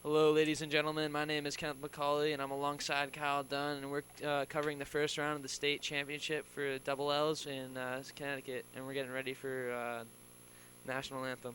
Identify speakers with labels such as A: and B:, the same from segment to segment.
A: Hello, ladies and gentlemen. My name is Kenneth McCauley, and I'm alongside Kyle Dunn, and we're covering the first round of the state championship for double L's in Connecticut, and we're getting ready for national anthem.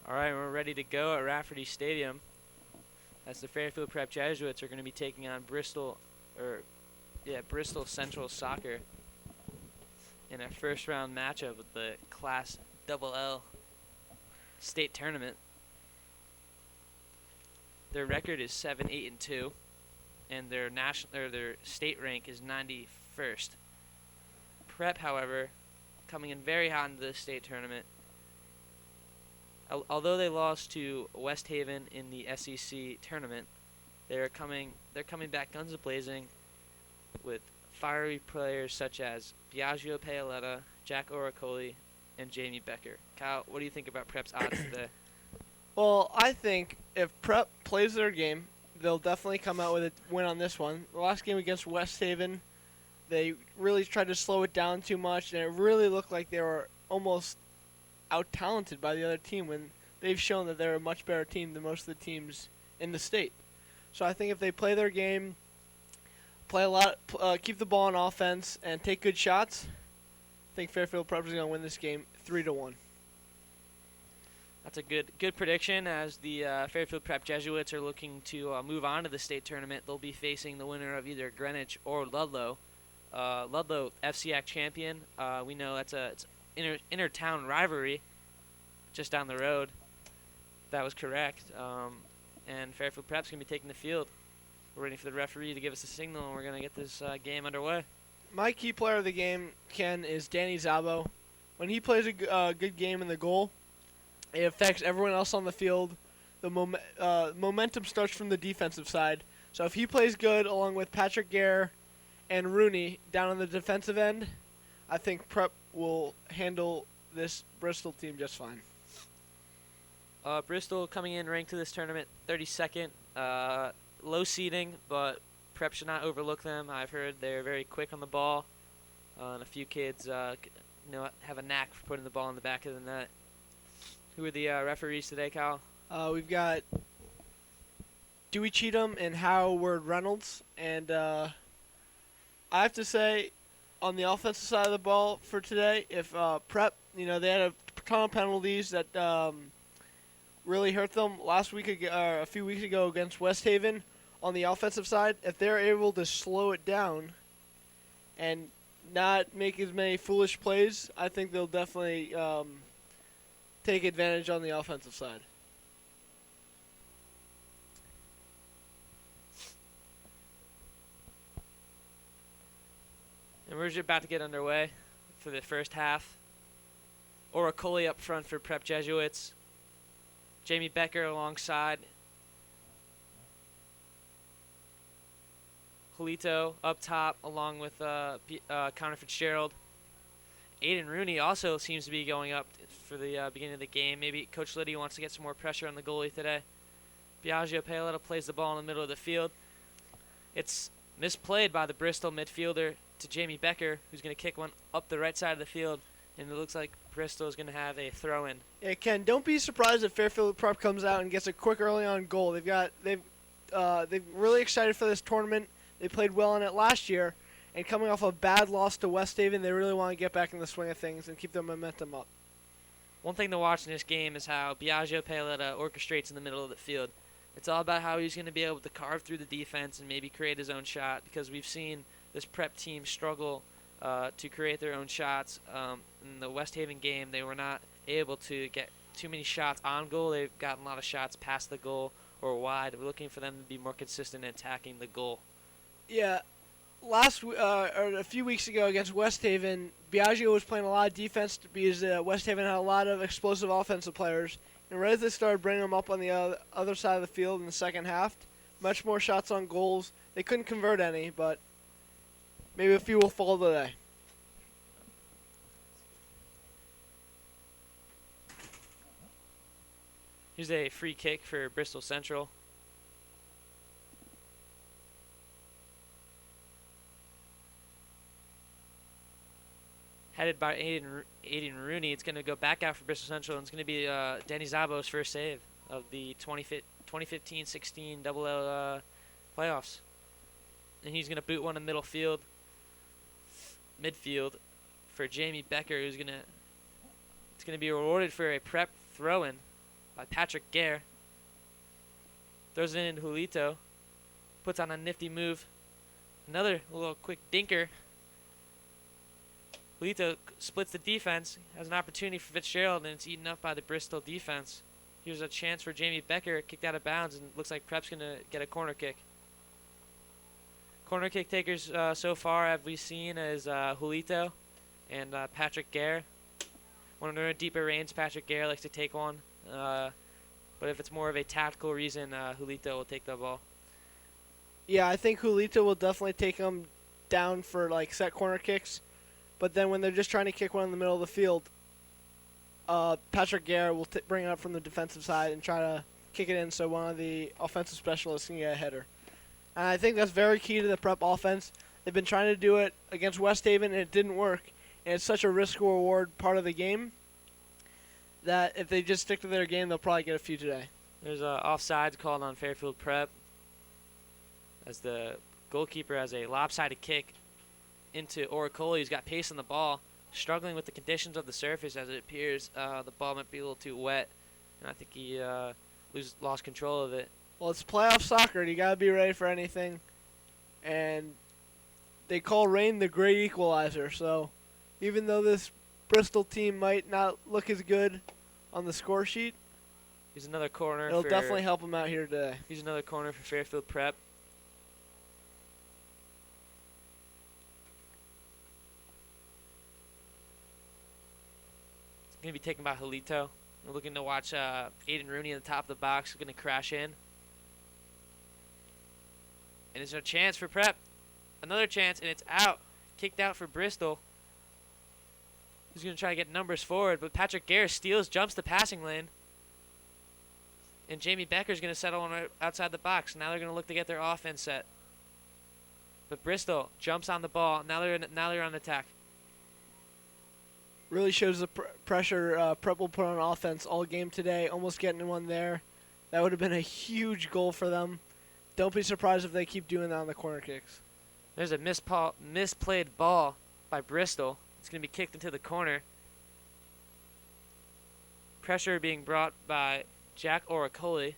A: All right, we're ready to go at Rafferty Stadium as the Fairfield Prep Jesuits are going to be taking on Bristol Central Soccer in a first-round matchup with the Class Double L state tournament. Their record is 7-8-2, and their state rank is 91st. Prep, however, coming in very hot into the state tournament. Although they lost to West Haven in the SEC tournament, they're coming back guns a-blazing with fiery players such as Biagio Paoletta, Jack Oracoli, and Jamie Becker. Kyle, what do you think about Prep's odds today?
B: Well, I think if Prep plays their game, they'll definitely come out with a win on this one. The last game against West Haven, they really tried to slow it down too much, and it really looked like they were almost out-talented by the other team when they've shown that they're a much better team than most of the teams in the state. So I think if they play their game, play a lot, keep the ball on offense, and take good shots, I think Fairfield Prep is going to win this game 3-1.
A: That's a good prediction, as the Fairfield Prep Jesuits are looking to move on to the state tournament. They'll be facing the winner of either Greenwich or Ludlow. Ludlow, FCIAC champion. We know it's inter-town rivalry just down the road. That was correct. And Fairfield Prep's going to be taking the field. We're waiting for the referee to give us a signal, and we're going to get this game underway.
B: My key player of the game, Ken, is Danny Zabo. When he plays a good game in the goal, it affects everyone else on the field. The momentum starts from the defensive side. So if he plays good along with Patrick Gare and Rooney down on the defensive end, I think Prep will handle this Bristol team just fine.
A: Bristol coming in ranked to this tournament 32nd. Low seeding, but Prep should not overlook them. I've heard they're very quick on the ball, and a few kids have a knack for putting the ball in the back of the net. Who are the referees today, Kyle?
B: We've got Dewey Cheatham and Howard Reynolds, and I have to say, on the offensive side of the ball for today, if Prep, they had a ton of penalties that really hurt them a few weeks ago against West Haven. On the offensive side, if they're able to slow it down and not make as many foolish plays, I think they'll definitely take advantage on the offensive side.
A: And we're just about to get underway for the first half. Oracoli up front for Prep Jesuits. Jamie Becker alongside. Julito up top along with Connor Fitzgerald. Aiden Rooney also seems to be going up for the beginning of the game. Maybe Coach Liddy wants to get some more pressure on the goalie today. Biagio Paoletta plays the ball in the middle of the field. It's misplayed by the Bristol midfielder to Jamie Becker, who's going to kick one up the right side of the field, and it looks like Bristol is going to have a throw-in.
B: Yeah, Ken, don't be surprised if Fairfield Prep comes out and gets a quick early on goal. They've really excited for this tournament. They played well in it last year, and coming off a bad loss to West Haven, they really want to get back in the swing of things and keep their momentum up.
A: One thing to watch in this game is how Biagio Paletta orchestrates in the middle of the field. It's all about how he's going to be able to carve through the defense and maybe create his own shot, because we've seen this prep team struggle to create their own shots. In the West Haven game, they were not able to get too many shots on goal. They've gotten a lot of shots past the goal or wide. We're looking for them to be more consistent in attacking the goal.
B: Yeah, or a few weeks ago against West Haven, Biagio was playing a lot of defense because West Haven had a lot of explosive offensive players. And right as they started bringing them up on the other side of the field in the second half, much more shots on goals. They couldn't convert any, but maybe a few will fall today.
A: Here's a free kick for Bristol Central. Headed by Aiden Rooney. It's going to go back out for Bristol Central, and it's going to be Danny Zabo's first save of the 2015-16 double L playoffs. And he's going to boot one in midfield for Jamie Becker, it's going to be rewarded for a prep throw-in by Patrick Gare. Throws it in Julito. Puts on a nifty move. Another little quick dinker. Julito splits the defense, has an opportunity for Fitzgerald, and it's eaten up by the Bristol defense. Here's a chance for Jamie Becker, kicked out of bounds, and looks like Prep's going to get a corner kick. Corner kick takers so far have we seen as Julito and Patrick Gare. When they're in deeper range, Patrick Gare likes to take one. But if it's more of a tactical reason, Julito will take the ball.
B: Yeah, I think Julito will definitely take them down for like set corner kicks. But then when they're just trying to kick one in the middle of the field, Patrick Gare will bring it up from the defensive side and try to kick it in so one of the offensive specialists can get a header. And I think that's very key to the prep offense. They've been trying to do it against West Haven, and it didn't work. And it's such a risk-reward part of the game that if they just stick to their game, they'll probably get a few today.
A: There's offsides called on Fairfield Prep as the goalkeeper has a lopsided kick into Oracoli, who's got pace on the ball, struggling with the conditions of the surface as it appears the ball might be a little too wet, and I think he lost control of it.
B: Well, it's playoff soccer. You got to be ready for anything. And they call rain the great equalizer. So even though this Bristol team might not look as good on the score sheet,
A: here's another corner.
B: It'll definitely help them out here today.
A: Here's another corner for Fairfield Prep. It's going to be taken by Julito. We're looking to watch Aiden Rooney at the top of the box. Going to crash in. And it's a chance for Prep. Another chance, and it's out. Kicked out for Bristol. He's going to try to get numbers forward, but Patrick Gare steals, jumps the passing lane. And Jamie Becker's going to settle on outside the box. Now they're going to look to get their offense set. But Bristol jumps on the ball. Now they're on attack.
B: Really shows the pressure Prep will put on offense all game today. Almost getting one there. That would have been a huge goal for them. Don't be surprised if they keep doing that on the corner kicks.
A: There's a misplayed ball by Bristol. It's going to be kicked into the corner. Pressure being brought by Jack Oracoli.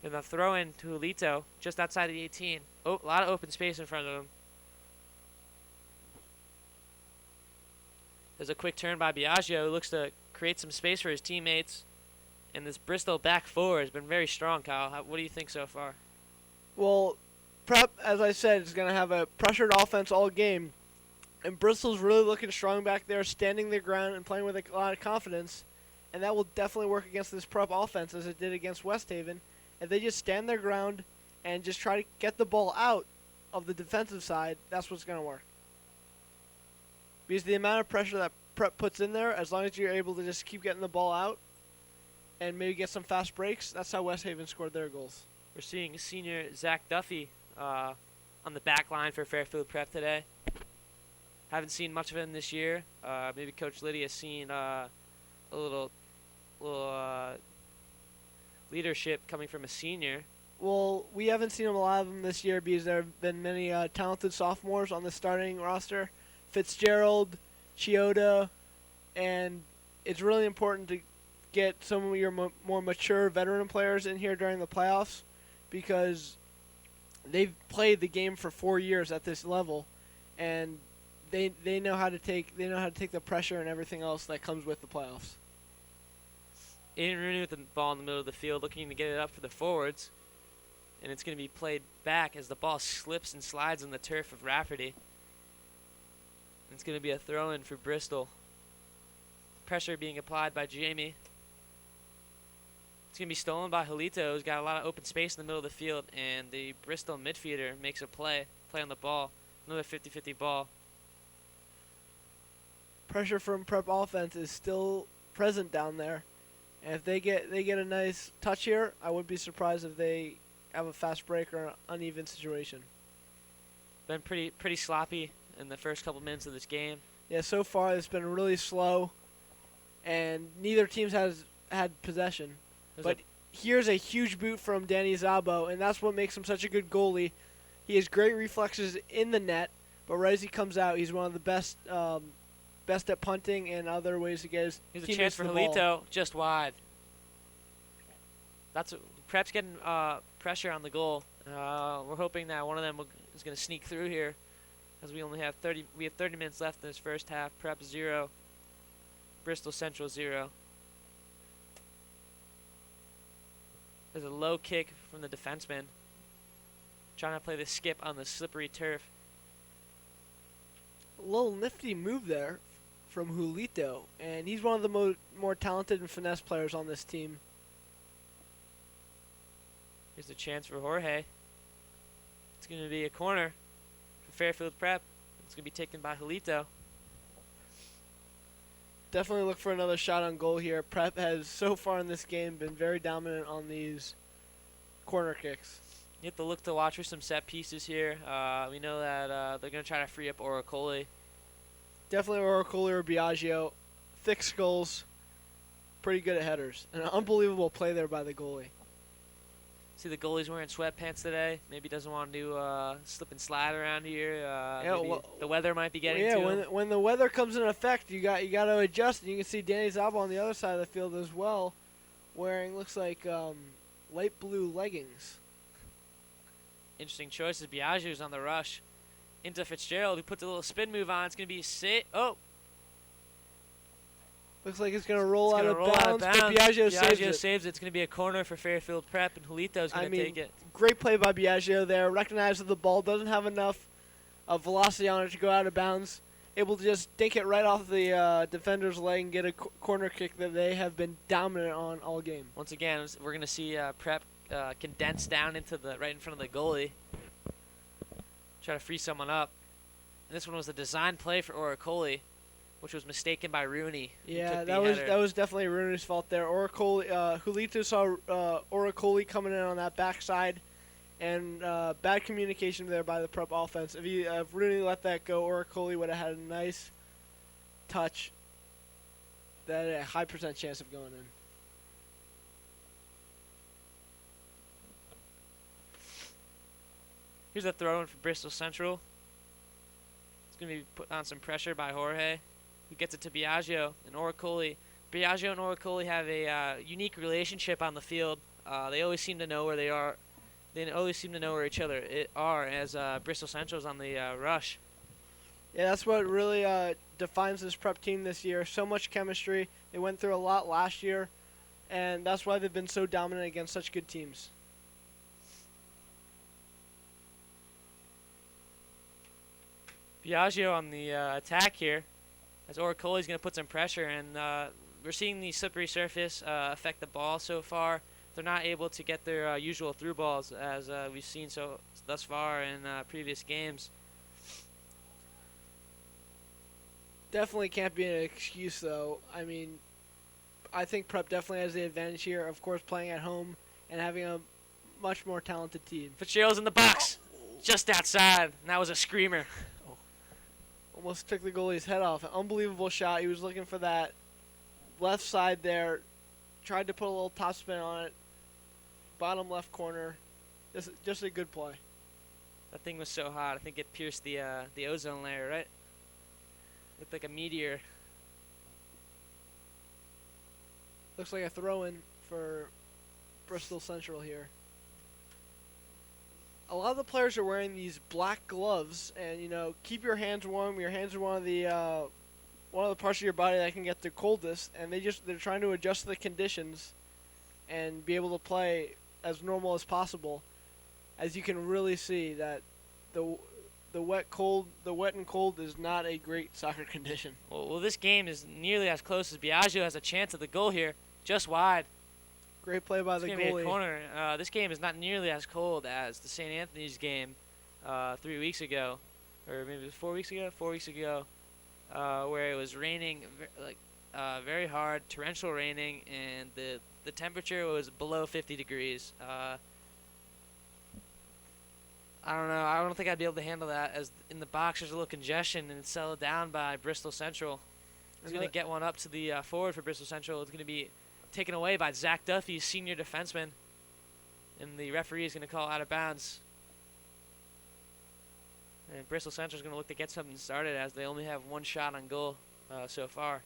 A: And the throw in to Julito just outside of the 18. Oh, a lot of open space in front of him. There's a quick turn by Biagio, who looks to create some space for his teammates. And this Bristol back four has been very strong, Kyle. What do you think so far?
B: Well, Prep, as I said, is going to have a pressured offense all game. And Bristol's really looking strong back there, standing their ground and playing with a lot of confidence. And that will definitely work against this Prep offense as it did against West Haven. If they just stand their ground and just try to get the ball out of the defensive side, that's what's going to work. Because the amount of pressure that Prep puts in there, as long as you're able to just keep getting the ball out and maybe get some fast breaks, that's how West Haven scored their goals.
A: We're seeing senior Zach Duffy on the back line for Fairfield Prep today. Haven't seen much of him this year. Maybe Coach Liddy has seen a little leadership coming from a senior.
B: Well, we haven't seen a lot of them this year because there have been many talented sophomores on the starting roster. Fitzgerald, Chioda, and it's really important to get some of your more mature veteran players in here during the playoffs because they've played the game for 4 years at this level, and they know how to take the pressure and everything else that comes with the playoffs.
A: Aiden Rooney with the ball in the middle of the field, looking to get it up for the forwards, and it's going to be played back as the ball slips and slides on the turf of Rafferty. It's going to be a throw-in for Bristol. Pressure being applied by Jamie. It's going to be stolen by Julito, who's got a lot of open space in the middle of the field, and the Bristol midfielder makes a play on the ball. Another 50-50 ball.
B: Pressure from Prep offense is still present down there. And if they get a nice touch here, I wouldn't be surprised if they have a fast break or an uneven situation.
A: Been pretty sloppy in the first couple minutes of this game.
B: Yeah, so far it's been really slow, and neither team has had possession. But here's a huge boot from Danny Zabo, and that's what makes him such a good goalie. He has great reflexes in the net, but right as he comes out, he's one of the best at punting and other ways to get his
A: Here's a
B: teammates
A: chance for
B: the ball.
A: Julito, just wide. Prep's getting pressure on the goal. We're hoping that one of them is going to sneak through here, as we only have 30 minutes left in this first half. Prep 0, Bristol Central 0. There's a low kick from the defenseman, trying to play the skip on the slippery turf.
B: A little nifty move there from Julito, and he's one of the more talented and finesse players on this team.
A: Here's a chance for Jorge. It's going to be a corner for Fairfield Prep. It's going to be taken by Julito.
B: Definitely look for another shot on goal here. Prep has, so far in this game, been very dominant on these corner kicks.
A: You have to look to watch for some set pieces here. We know that they're going to try to free up Oracoli.
B: Definitely Oracoli or Biagio. Thick skulls. Pretty good at headers. An unbelievable play there by the goalie.
A: See the goalie's wearing sweatpants today. Maybe doesn't want to slip and slide around here. The weather might be getting to him.
B: When the weather comes in effect, you got to adjust. And you can see Danny Zabo on the other side of the field as well, wearing looks like light blue leggings.
A: Interesting choices. Biagio's on the rush into Fitzgerald, who puts a little spin move on. It's going to be
B: Looks like it's going to roll out of bounds, but Biagio
A: saves it. It's going to be a corner for Fairfield Prep, and Julito's going to take it.
B: Great play by Biagio there. Recognizes the ball doesn't have enough velocity on it to go out of bounds. Able to just dink it right off the defender's leg and get a corner kick that they have been dominant on all game.
A: Once again, we're going to see Prep condense down into right in front of the goalie. Try to free someone up. And this one was a design play for Oracoli, which was mistaken by Rooney.
B: Yeah, that was definitely Rooney's fault there. Julito saw Oracoli coming in on that backside, and bad communication there by the Prep offense. If Rooney let that go, Oracoli would have had a nice touch that had a high % chance of going in.
A: Here's a throw-in for Bristol Central. It's going to be put on some pressure by Jorge, who gets it to Biagio and Oracoli. Biagio and Oracoli have a unique relationship on the field. They always seem to know where they are. They always seem to know where each other are as Bristol Central's on the rush.
B: Yeah, that's what really defines this Prep team this year. So much chemistry. They went through a lot last year, and that's why they've been so dominant against such good teams.
A: Biagio on the attack here, as Oracoli's going to put some pressure, and we're seeing the slippery surface affect the ball so far. They're not able to get their usual through balls, as we've seen thus far in previous games.
B: Definitely can't be an excuse, though. I mean, I think Prep definitely has the advantage here, of course, playing at home and having a much more talented team.
A: Fitzgerald's in the box, just outside, and that was a screamer.
B: Almost took the goalie's head off. An unbelievable shot. He was looking for that left side there. Tried to put a little top spin on it. Bottom left corner. Just a good play.
A: That thing was so hot. I think it pierced the ozone layer, right? Looked like a meteor.
B: Looks like a throw-in for Bristol Central here. A lot of the players are wearing these black gloves, and keep your hands warm. Your hands are one of the parts of your body that can get the coldest, and they're trying to adjust to the conditions and be able to play as normal as possible. As you can really see that the wet and cold is not a great soccer condition.
A: Well, this game is nearly as close as Biagio has a chance at the goal here, just wide.
B: Great play by the
A: It's
B: goalie.
A: gonna be a corner. This game is not nearly as cold as the St. Anthony's game 3 weeks ago, or maybe it was 4 weeks ago. 4 weeks ago, where it was raining very hard, torrential raining, and the temperature was below 50 degrees. I don't know. I don't think I'd be able to handle that, as in the box there's a little congestion, and it's settled down by Bristol Central. It's going to get one up to the forward for Bristol Central. It's going to be taken away by Zach Duffy, senior defenseman, and the referee is going to call out of bounds. And Bristol Central is going to look to get something started, as they only have one shot on goal so far.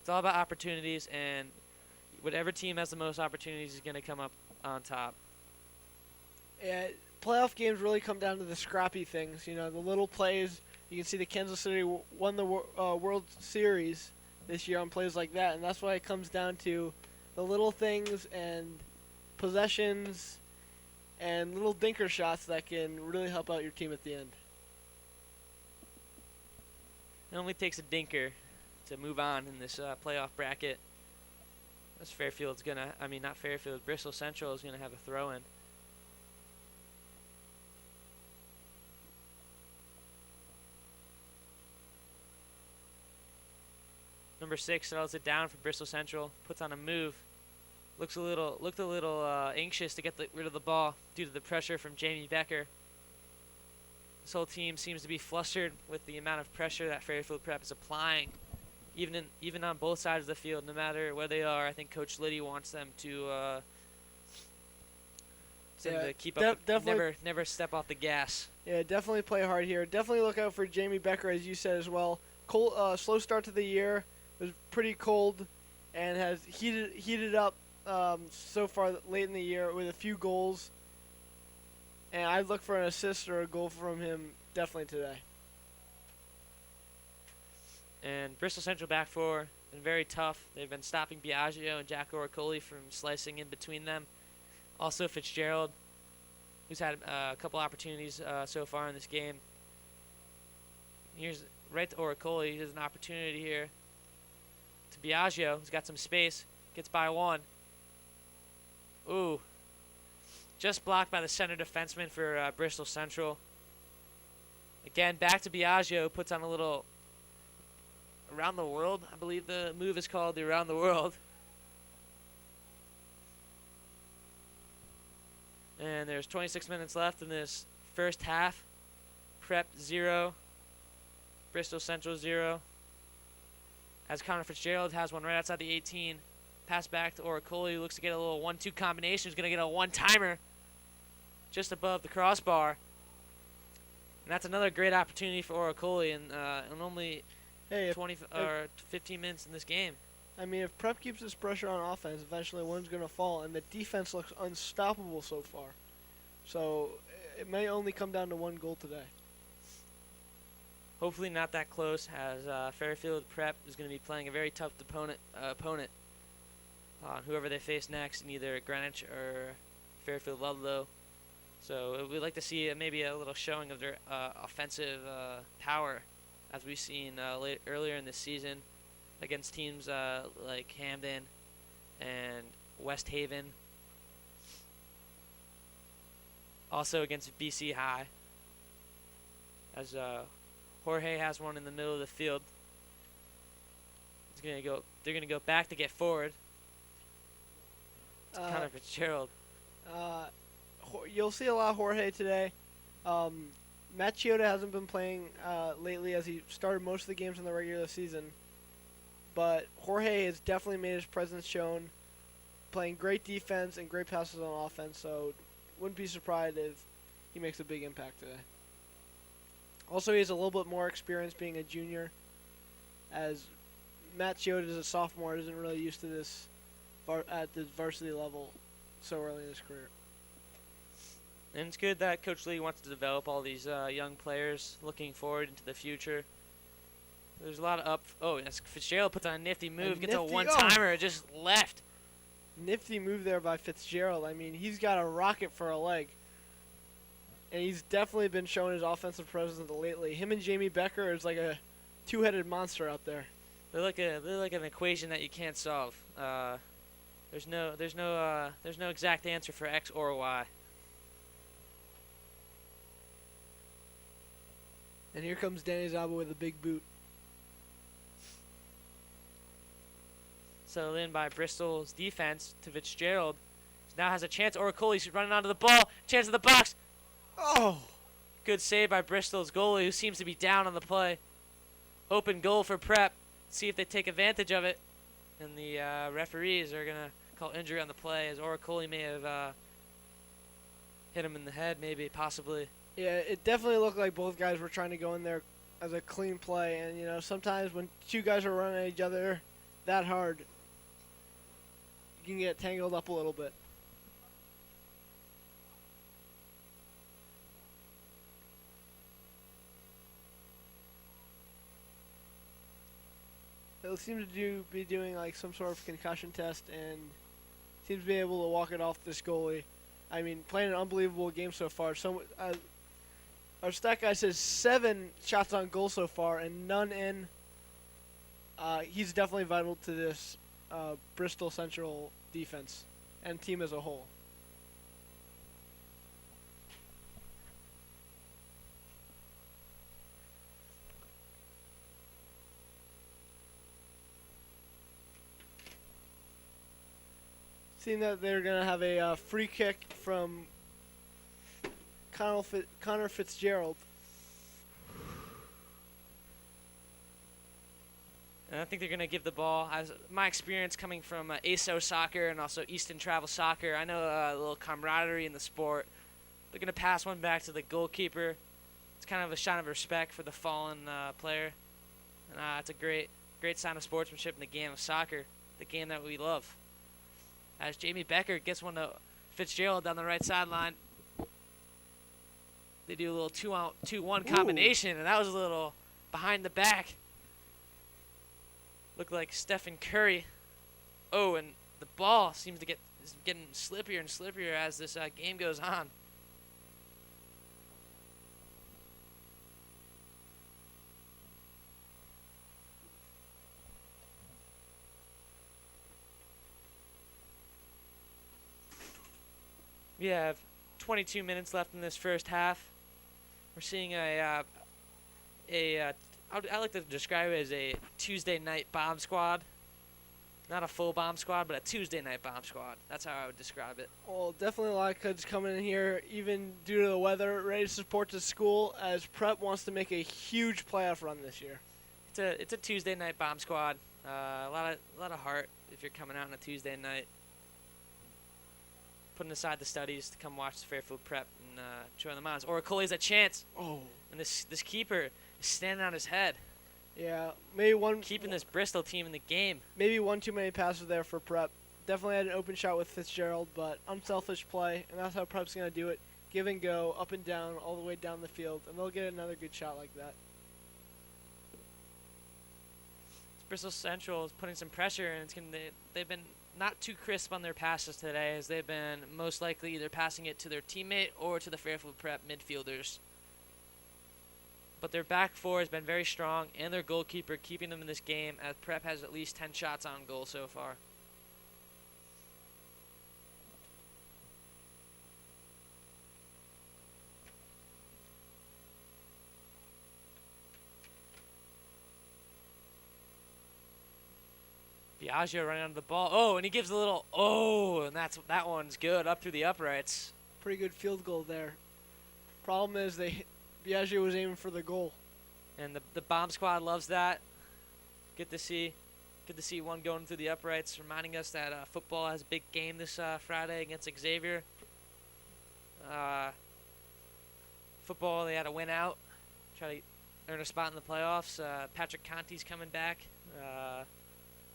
A: It's all about opportunities, and whatever team has the most opportunities is going to come up on top.
B: Yeah, playoff games really come down to the scrappy things. The little plays. You can see the Kansas City won the World Series this year on plays like that, and that's why it comes down to the little things and possessions and little dinker shots that can really help out your team at the end.
A: It only takes a dinker to move on in this playoff bracket. As Bristol Central is gonna have a throw-in. Number 6 settles it down for Bristol Central, puts on a move. Looked a little anxious to get rid of the ball due to the pressure from Jamie Becker. This whole team seems to be flustered with the amount of pressure that Fairfield Prep is applying, even on both sides of the field, no matter where they are. I think Coach Liddy wants them to keep up, never step off the gas.
B: Yeah, definitely play hard here. Definitely look out for Jamie Becker, as you said as well. Slow start to the year. It was pretty cold and has heated up so far late in the year with a few goals. And I'd look for an assist or a goal from him definitely today.
A: And Bristol Central back four been very tough. They've been stopping Biagio and Jack Oricoli from slicing in between them. Also Fitzgerald, who's had a couple opportunities so far in this game. Here's right to Oricoli. He has an opportunity here to Biagio, who's got some space. Gets by one. Ooh. Just blocked by the center defenseman for Bristol Central. Again, back to Biagio. Puts on a little around the world. I believe the move is called the around the world. And there's 26 minutes left in this first half. Prep 0. Bristol Central 0. As Connor Fitzgerald has one right outside the 18. Pass back to Oricoli, who looks to get a little 1-2 combination. He's going to get a one-timer just above the crossbar. And that's another great opportunity for Oricoli in only 15 minutes in this game.
B: I mean, if Prep keeps this pressure on offense, eventually one's going to fall, and the defense looks unstoppable so far. So it may only come down to one goal today.
A: Hopefully not that close, as Fairfield Prep is going to be playing a very tough opponent on whoever they face next in either Greenwich or Fairfield Ludlow. So we'd like to see maybe a little showing of their offensive power, as we've seen earlier in this season against teams like Hamden and West Haven. Also against BC High, as Jorge has one in the middle of the field. They're gonna go back to get forward. It's Connor Fitzgerald.
B: You'll see a lot of Jorge today. Matt Chioda hasn't been playing lately, as he started most of the games in the regular season. But Jorge has definitely made his presence shown, playing great defense and great passes on offense. So wouldn't be surprised if he makes a big impact today. Also, he has a little bit more experience being a junior, as Matt Chioda is a sophomore, isn't really used to this at the varsity level so early in his career.
A: And it's good that Coach Lee wants to develop all these young players looking forward into the future. There's a lot of up. Oh, yes, Fitzgerald puts on a nifty move, gets a one-timer, just left.
B: Nifty move there by Fitzgerald. I mean, he's got a rocket for a leg. And he's definitely been showing his offensive presence lately. Him and Jamie Becker is like a two-headed monster out there.
A: They're like an equation that you can't solve. There's no exact answer for X or Y.
B: And here comes Danny Zaba with a big boot.
A: Settled in by Bristol's defense to Fitzgerald. Now has a chance. Oracoli's running onto the ball. Chance of the box.
B: Oh!
A: Good save by Bristol's goalie, who seems to be down on the play. Open goal for Prep. See if they take advantage of it. And the referees are going to call injury on the play, as Oracoli may have hit him in the head, maybe, possibly.
B: Yeah, it definitely looked like both guys were trying to go in there as a clean play. And, you know, sometimes when two guys are running at each other that hard, you can get tangled up a little bit. It seems to be doing like some sort of concussion test and seems to be able to walk it off this goalie. I mean, playing an unbelievable game so far. Our stat guy says 7 shots on goal so far and none in. He's definitely vital to this Bristol Central defense and team as a whole. Seeing that they're going to have a free kick from Connor Fitzgerald.
A: And I think they're going to give the ball. As my experience coming from ASO soccer and also Easton Travel Soccer, I know a little camaraderie in the sport. They're going to pass one back to the goalkeeper. It's kind of a sign of respect for the fallen player. And it's a great sign of sportsmanship in the game of soccer, the game that we love. As Jamie Becker gets one to Fitzgerald down the right sideline. They do a little 2-1 combination, and that was a little behind the back. Looked like Stephen Curry. Oh, and the ball seems to is getting slippier and slippier as this game goes on. We have 22 minutes left in this first half. We're seeing I like to describe it as a Tuesday night bomb squad. Not a full bomb squad, but a Tuesday night bomb squad. That's how I would describe it.
B: Well, definitely a lot of kids coming in here, even due to the weather, ready to support the school as Prep wants to make a huge playoff run this year.
A: It's a Tuesday night bomb squad. A lot of heart if you're coming out on a Tuesday night. Putting aside the studies to come watch the Fairfield Prep and join the Mounds. Oracoli's a chance.
B: Oh.
A: And this keeper is standing on his head.
B: Yeah, maybe
A: keeping this Bristol team in the game.
B: Maybe one too many passes there for Prep. Definitely had an open shot with Fitzgerald, but unselfish play, and that's how Prep's going to do it. Give and go, up and down, all the way down the field, and they'll get another good shot like that.
A: Bristol Central is putting some pressure, and they've been not too crisp on their passes today, as they've been most likely either passing it to their teammate or to the Fairfield Prep midfielders. But their back four has been very strong, and their goalkeeper keeping them in this game, as Prep has at least 10 shots on goal so far. Biagio running onto the ball. Oh, and he gives a little and that one's good up through the uprights.
B: Pretty good field goal there. Problem is Biagio was aiming for the goal.
A: And the bomb squad loves that. Good to see one going through the uprights, reminding us that football has a big game this Friday against Xavier. Football, they had to win out, try to earn a spot in the playoffs. Patrick Conti's coming back.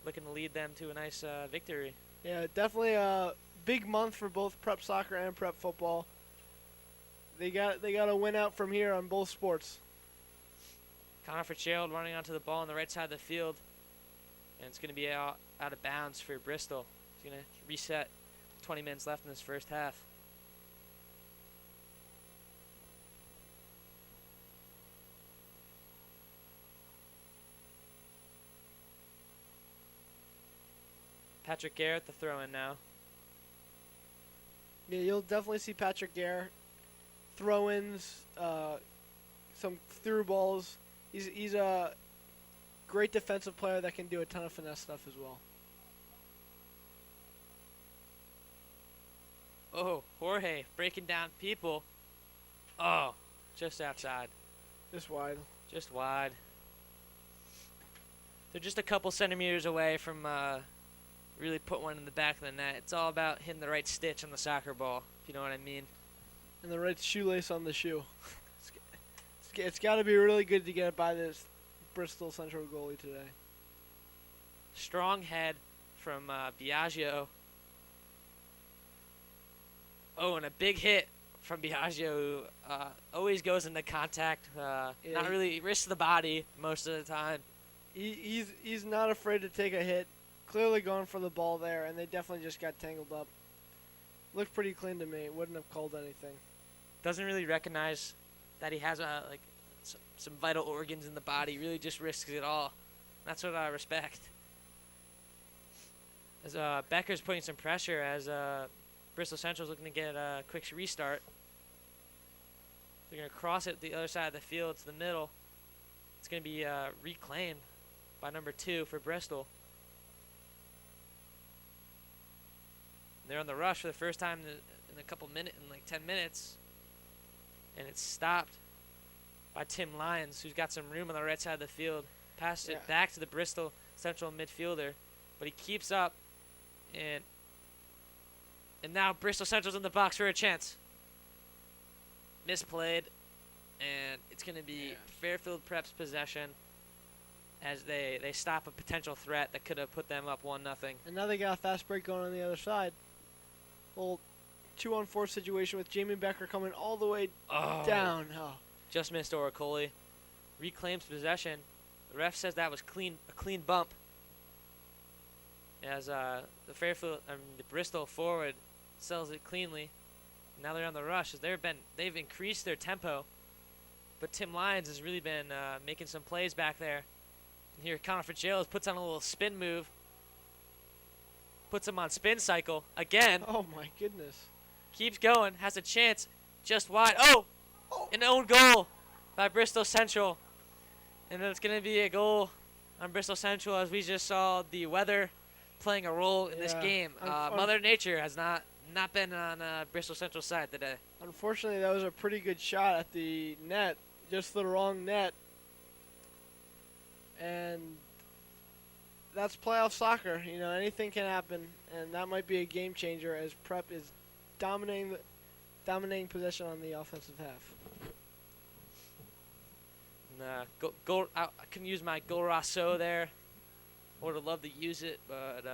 A: looking to lead them to a nice victory.
B: Yeah, definitely a big month for both prep soccer and prep football. They got to win out from here on both sports.
A: Connor Fitzgerald running onto the ball on the right side of the field, and it's going to be out of bounds for Bristol. He's going to reset. 20 minutes left in this first half. Patrick Garrett, the throw-in now.
B: Yeah, you'll definitely see Patrick Gare throw-ins, some through balls. He's a great defensive player that can do a ton of finesse stuff as well.
A: Oh, Jorge breaking down people. Oh, just outside.
B: Just wide.
A: Just wide. They're just a couple centimeters away from really put one in the back of the net. It's all about hitting the right stitch on the soccer ball, if you know what I mean.
B: And the right shoelace on the shoe. It's got to be really good to get it by this Bristol Central goalie today.
A: Strong head from Biagio. Oh, and a big hit from Biagio, who always goes into contact. Not really risks the body most of the time.
B: He's not afraid to take a hit. Clearly going for the ball there, and they definitely just got tangled up. Looked pretty clean to me. Wouldn't have called anything.
A: Doesn't really recognize that he has some vital organs in the body. Really just risks it all. That's what I respect. As Becker's putting some pressure as Bristol Central's looking to get a quick restart. They're going to cross it the other side of the field to the middle. It's going to be reclaimed by number 2 for Bristol. They're on the rush for the first time in a couple minutes, in like 10 minutes. And it's stopped by Tim Lyons, who's got some room on the right side of the field. Passed it back to the Bristol Central midfielder. But he keeps up. And now Bristol Central's in the box for a chance. Misplayed. And it's going to be Fairfield Prep's possession as they stop a potential threat that could have put them up 1-0.
B: And now they got a fast break going on the other side. Little 2-on-4 situation with Jamie Becker coming all the way down. Oh.
A: Just missed Oracoli. Reclaims possession. The ref says that was a clean bump. As the Bristol forward sells it cleanly. Now they're on the rush as they've increased their tempo. But Tim Lyons has really been making some plays back there. And here Connor Fitzgerald puts on a little spin move. Puts him on spin cycle again.
B: Oh my goodness.
A: Keeps going, has a chance, just wide. Oh! An own goal by Bristol Central. And then it's going to be a goal on Bristol Central as we just saw the weather playing a role in this game. Mother Nature has not been on Bristol Central's side today.
B: Unfortunately, that was a pretty good shot at the net, just the wrong net. And that's playoff soccer. You know, anything can happen, and that might be a game changer as Prep is dominating possession on the offensive half.
A: I can use my Gol Rasso there. I would have loved to use it, but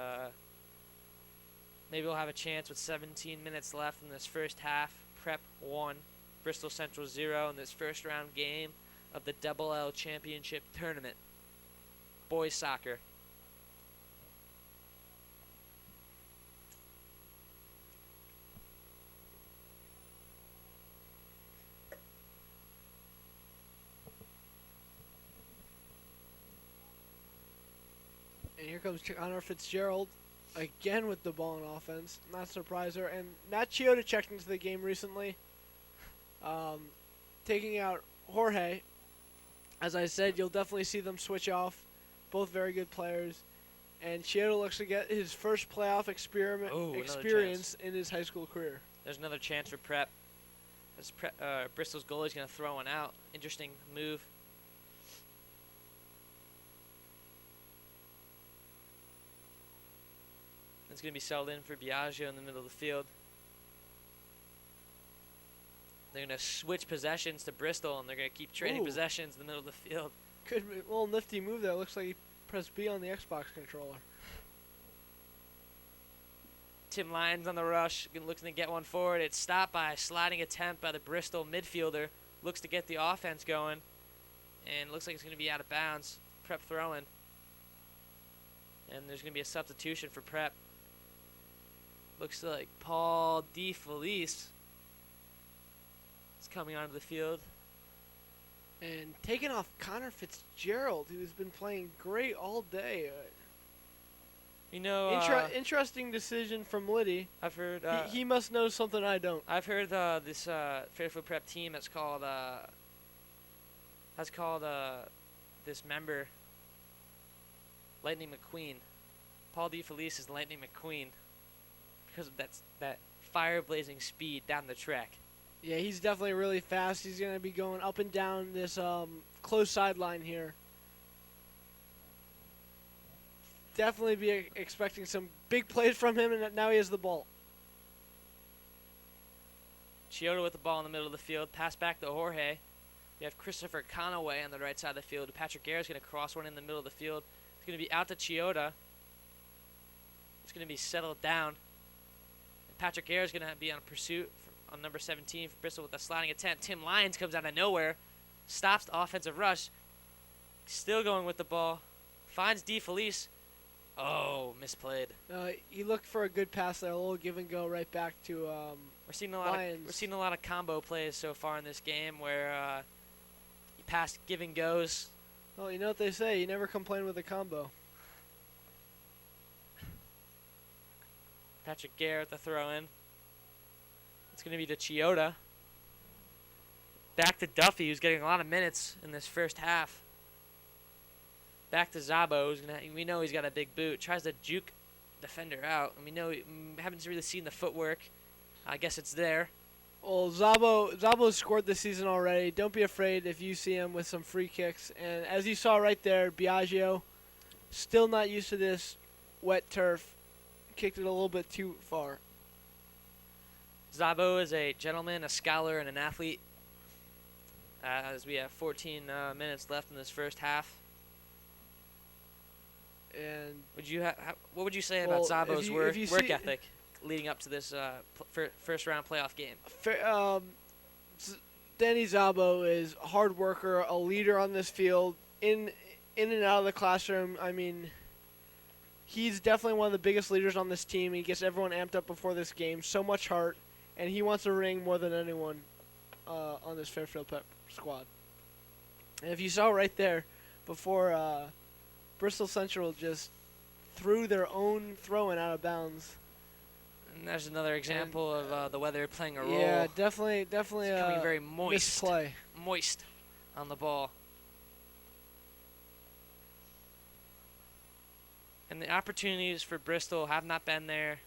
A: maybe we'll have a chance with 17 minutes left in this first half. Prep 1, Bristol Central 0 in this first round game of the Double L Championship Tournament. Boys soccer.
B: And here comes Connor Fitzgerald again with the ball in offense. Not surprise her. And Matt Chioda checked into the game recently, taking out Jorge. As I said, you'll definitely see them switch off. Both very good players. And Chioda looks to get his first playoff experience in his high school career.
A: There's another chance for Prep. As Bristol's goalie's going to throw one out. Interesting move. It's going to be settled in for Biagio in the middle of the field. They're going to switch possessions to Bristol, and they're going to keep trading possessions in the middle of the field.
B: Good little nifty move there. Looks like he Press B on the Xbox controller.
A: Tim Lyons on the rush, looking to get one forward. It's stopped by a sliding attempt by the Bristol midfielder. Looks to get the offense going, and looks like it's going to be out of bounds. Prep throwing, and there's going to be a substitution for Prep. Looks like Paul DeFelice is coming onto the field.
B: And taking off Connor Fitzgerald, who's been playing great all day.
A: You know,
B: interesting decision from Liddy.
A: I've heard
B: he must know something I don't.
A: I've heard this Fairfield Prep team has called this member Lightning McQueen. Paul DeFelice is Lightning McQueen because of that fire-blazing speed down the track.
B: Yeah, he's definitely really fast. He's going to be going up and down this close sideline here. Definitely be expecting some big plays from him, and now he has the ball.
A: Chioda with the ball in the middle of the field. Pass back to Jorge. We have Christopher Conaway on the right side of the field. Patrick Guerra's going to cross one in the middle of the field. It's going to be out to Chioda. It's going to be settled down. And Patrick Guerra's going to be on pursuit on number 17 for Bristol with a sliding attempt. Tim Lyons comes out of nowhere. Stops the offensive rush. Still going with the ball. Finds DeFelice. Oh, misplayed.
B: He looked for a good pass there, a little give and go right back to
A: we're seeing a lot of combo plays so far in this game where you pass give and goes.
B: Well, you know what they say, you never complain with a combo.
A: Patrick Garrett the throw in. It's going to be to Chioda. Back to Duffy, who's getting a lot of minutes in this first half. Back to Zabo, we know he's got a big boot. Tries to juke defender out. And we haven't really seen the footwork. I guess it's there.
B: Well, Zabo scored this season already. Don't be afraid if you see him with some free kicks. And as you saw right there, Biagio, still not used to this wet turf. Kicked it a little bit too far.
A: Zabo is a gentleman, a scholar, and an athlete. As we have 14 minutes left in this first half.
B: And
A: what would you say about Zabo's work ethic leading up to this first round playoff game?
B: Danny Zabo is a hard worker, a leader on this field, in and out of the classroom. I mean, he's definitely one of the biggest leaders on this team. He gets everyone amped up before this game. So much heart, and he wants a ring more than anyone on this Fairfield Prep squad. And if you saw right there before. Bristol Central just threw their own throw-in out of bounds.
A: And there's another example of the weather playing a role.
B: Yeah, definitely.
A: It's becoming very moist.
B: Misplay.
A: Moist on the ball. And the opportunities for Bristol have not been there.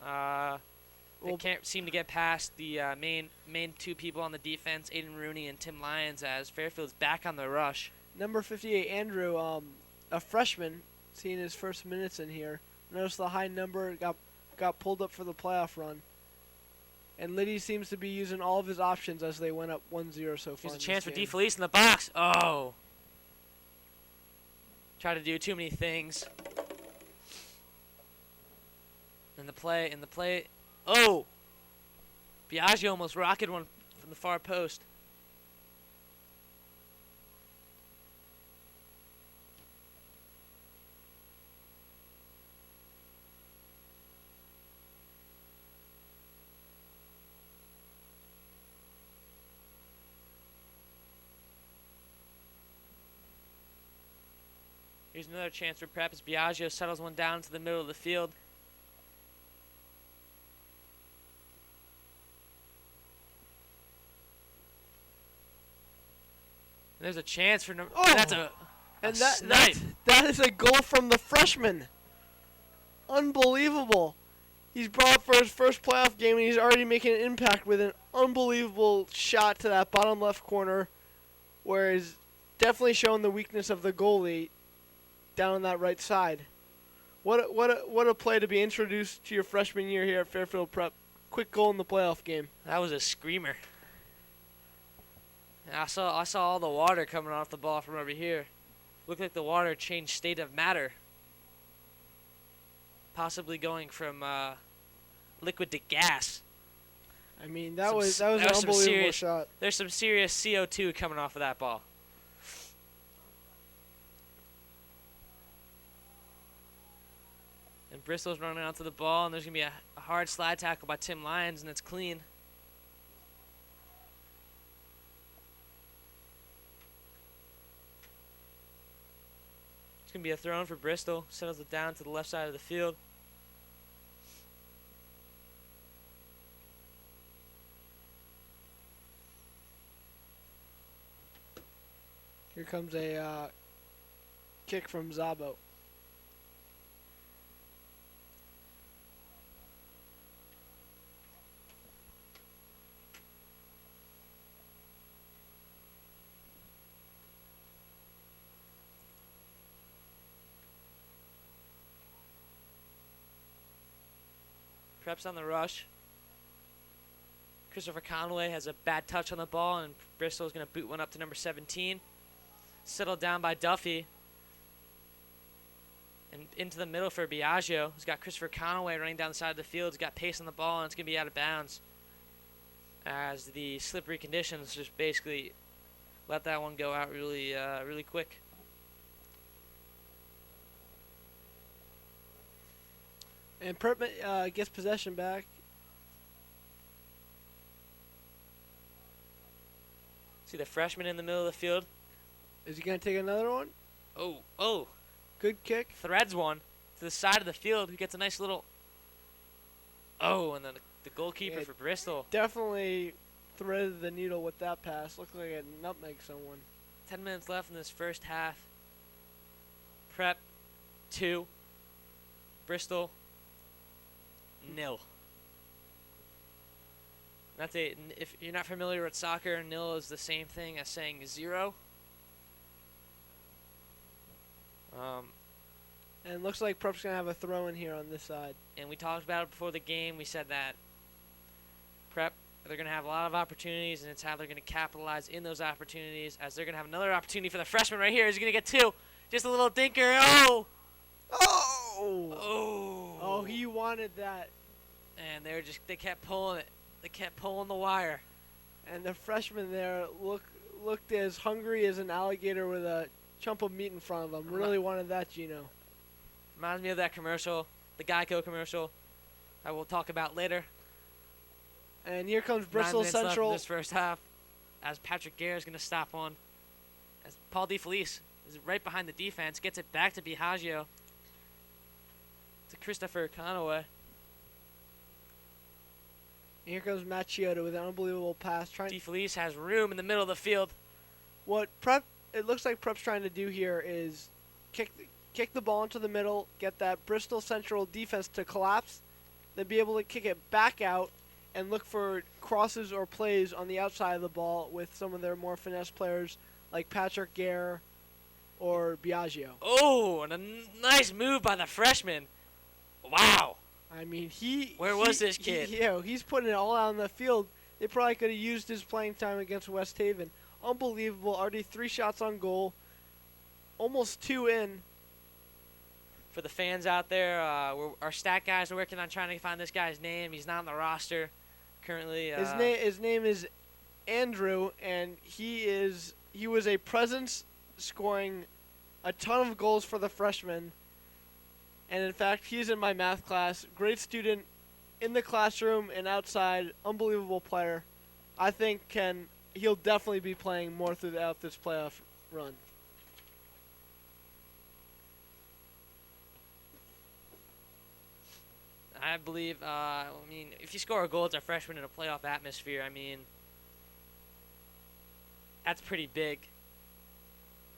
A: They can't seem to get past the main two people on the defense, Aiden Rooney and Tim Lyons, as Fairfield's back on the rush.
B: Number 58, Andrew, a freshman, seeing his first minutes in here. Notice the high number, got pulled up for the playoff run. And Liddy seems to be using all of his options as they went up 1-0 so far.
A: Here's a chance for DeFelice in the box. Oh. Try to do too many things. In the play. Oh! Biagio almost rocketed one from the far post. Here's another chance for Prep as Biagio settles one down to the middle of the field. And there's a chance for that's a snipe.
B: That is a goal from the freshman. Unbelievable. He's brought up for his first playoff game and he's already making an impact with an unbelievable shot to that bottom left corner, where he's definitely showing the weakness of the goalie down on that right side. What a play to be introduced to your freshman year here at Fairfield Prep. Quick goal in the playoff game.
A: That was a screamer. And I saw all the water coming off the ball from over here. Looked like the water changed state of matter. Possibly going from liquid to gas.
B: I mean, that was an unbelievable shot.
A: There's some serious CO2 coming off of that ball. And Bristol's running out to the ball, and there's going to be a hard slide tackle by Tim Lyons, and it's clean. It's going to be a throw in for Bristol. Settles it down to the left side of the field.
B: Here comes a kick from Zabo.
A: Prep's on the rush. Christopher Conway has a bad touch on the ball, and Bristol is going to boot one up to number 17. Settled down by Duffy. And into the middle for Biagio, who's got Christopher Conway running down the side of the field. He's got pace on the ball, and it's going to be out of bounds, as the slippery conditions just basically let that one go out really quick.
B: And Prep gets possession back.
A: See the freshman in the middle of the field.
B: Is he going to take another one?
A: Oh.
B: Good kick.
A: Threads one to the side of the field, who gets a nice little... Oh, and then the goalkeeper for Bristol.
B: Definitely threaded the needle with that pass. Looked like a nutmeg someone.
A: 10 minutes left in this first half. Prep 2. Bristol 0. If you're not familiar with soccer, 0 is the same thing as saying 0.
B: And it looks like Prep's going to have a throw in here on this side.
A: And we talked about it before the game. We said that Prep, they're going to have a lot of opportunities, and it's how they're going to capitalize in those opportunities, as they're going to have another opportunity for the freshman right here. He's going to get 2. Just a little dinker. Oh,
B: he wanted that.
A: And they kept pulling it. They kept pulling the wire.
B: And the freshman there looked as hungry as an alligator with a chunk of meat in front of him. Really wanted that, Gino.
A: Reminds me of that commercial, the Geico commercial, I will talk about later.
B: And here comes Bristol Central.
A: Left in this first half, as Patrick Gare is going to stop on. As Paul DeFelice is right behind the defense, gets it back to Biagio. To Christopher Conway.
B: And here comes Matt Chioda with an unbelievable pass.
A: DeFelice has room in the middle of the field.
B: What it looks like Prep's trying to do here is kick the ball into the middle, get that Bristol Central defense to collapse, then be able to kick it back out and look for crosses or plays on the outside of the ball with some of their more finesse players like Patrick Gare or Biagio.
A: Oh, and a nice move by the freshman. Wow.
B: I mean,
A: Where was this kid?
B: He's putting it all out on the field. They probably could have used his playing time against West Haven. Unbelievable. Already 3 shots on goal. Almost 2 in.
A: For the fans out there, our stat guys are working on trying to find this guy's name. He's not on the roster currently.
B: His name is Andrew, and he was a presence, scoring a ton of goals for the freshman. And in fact, he's in my math class. Great student in the classroom and outside. Unbelievable player. I think he'll definitely be playing more throughout this playoff run.
A: I believe, if you score a goal as a freshman in a playoff atmosphere, that's pretty big.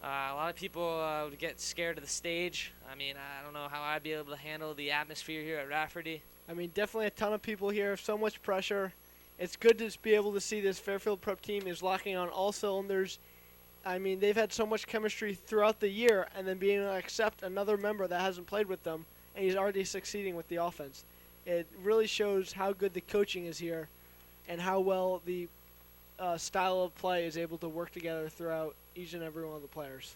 A: A lot of people would get scared of the stage. I don't know how I'd be able to handle the atmosphere here at Rafferty.
B: Definitely a ton of people here, so much pressure. It's good to be able to see this Fairfield Prep team is locking on all cylinders. They've had so much chemistry throughout the year, and then being able to accept another member that hasn't played with them, and he's already succeeding with the offense. It really shows how good the coaching is here and how well the style of play is able to work together throughout each and every one of the players.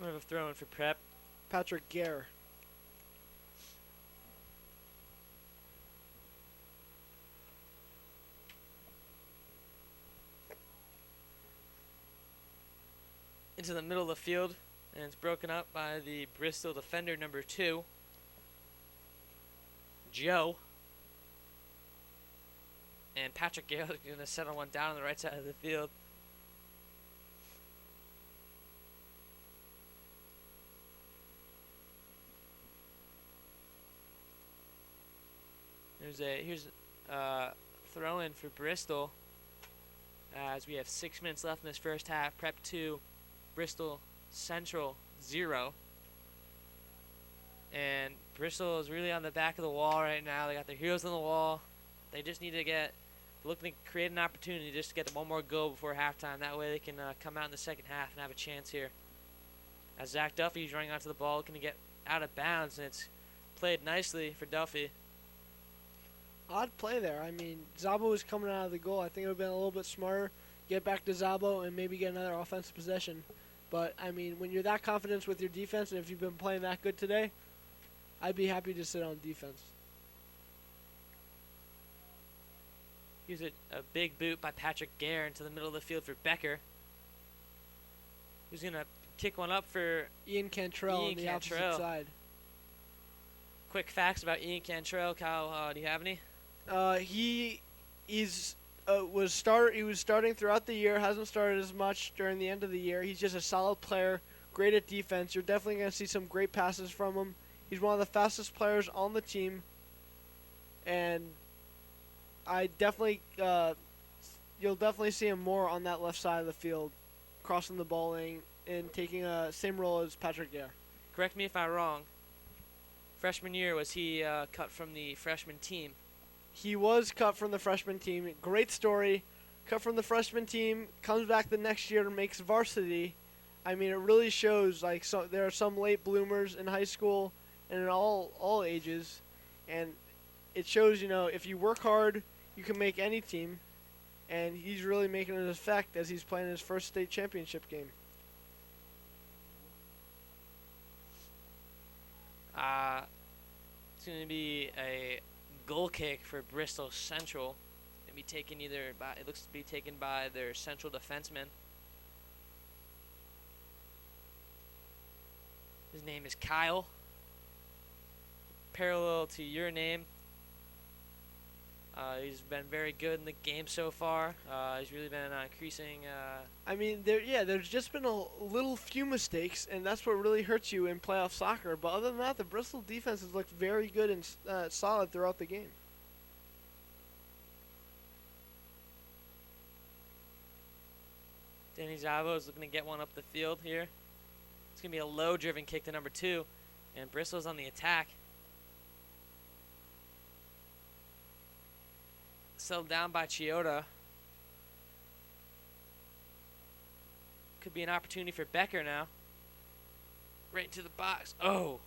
A: We have a throw in for Prep.
B: Patrick Gare.
A: Into the middle of the field, and it's broken up by the Bristol defender number 2, Joe. And Patrick Gale is going to settle one down on the right side of the field. Here's a throw in for Bristol, as we have 6 minutes left in this first half. Prep 2, Bristol Central 0. And Bristol is really on the back of the wall right now. They got their heroes on the wall. They just need to looking to create an opportunity just to get one more goal before halftime. That way they can come out in the second half and have a chance here. As Zach Duffy's running onto the ball, looking to get out of bounds, and it's played nicely for Duffy.
B: Odd play there. I mean, Zabo was coming out of the goal. I think it would have been a little bit smarter. Get back to Zabo and maybe get another offensive possession. But, I mean, when you're that confident with your defense, and if you've been playing that good today, I'd be happy to sit on defense.
A: Here's a big boot by Patrick Gare into the middle of the field for Becker, who's going to kick one up for
B: Ian Cantrell on the opposite side.
A: Quick facts about Ian Cantrell. Kyle, do you have any?
B: He was starting throughout the year. Hasn't started as much during the end of the year. He's just a solid player, great at defense. You're definitely going to see some great passes from him. He's one of the fastest players on the team, and I definitely you'll definitely see him more on that left side of the field, crossing the ball lane and taking a same role as Patrick Gare.
A: Correct me if I'm wrong. Freshman year, was he cut from the freshman team?
B: He was cut from the freshman team. Great story. Cut from the freshman team, comes back the next year and makes varsity. I mean, it really shows there are some late bloomers in high school and in all ages, and it shows, if you work hard, you can make any team, and he's really making an effect as he's playing his first state championship game.
A: It's going to be a goal kick for Bristol Central. It looks to be taken by their central defenseman. His name is Kyle. Parallel to your name. He's been very good in the game so far. He's really been increasing.
B: I mean, there's just been a little few mistakes, and that's what really hurts you in playoff soccer. But other than that, the Bristol defense has looked very good and solid throughout the game.
A: Danny Zavo is looking to get one up the field here. It's going to be a low-driven kick to number 2, and Bristol's on the attack. Settled down by Chioda. Could be an opportunity for Becker now. Right into the box. Oh!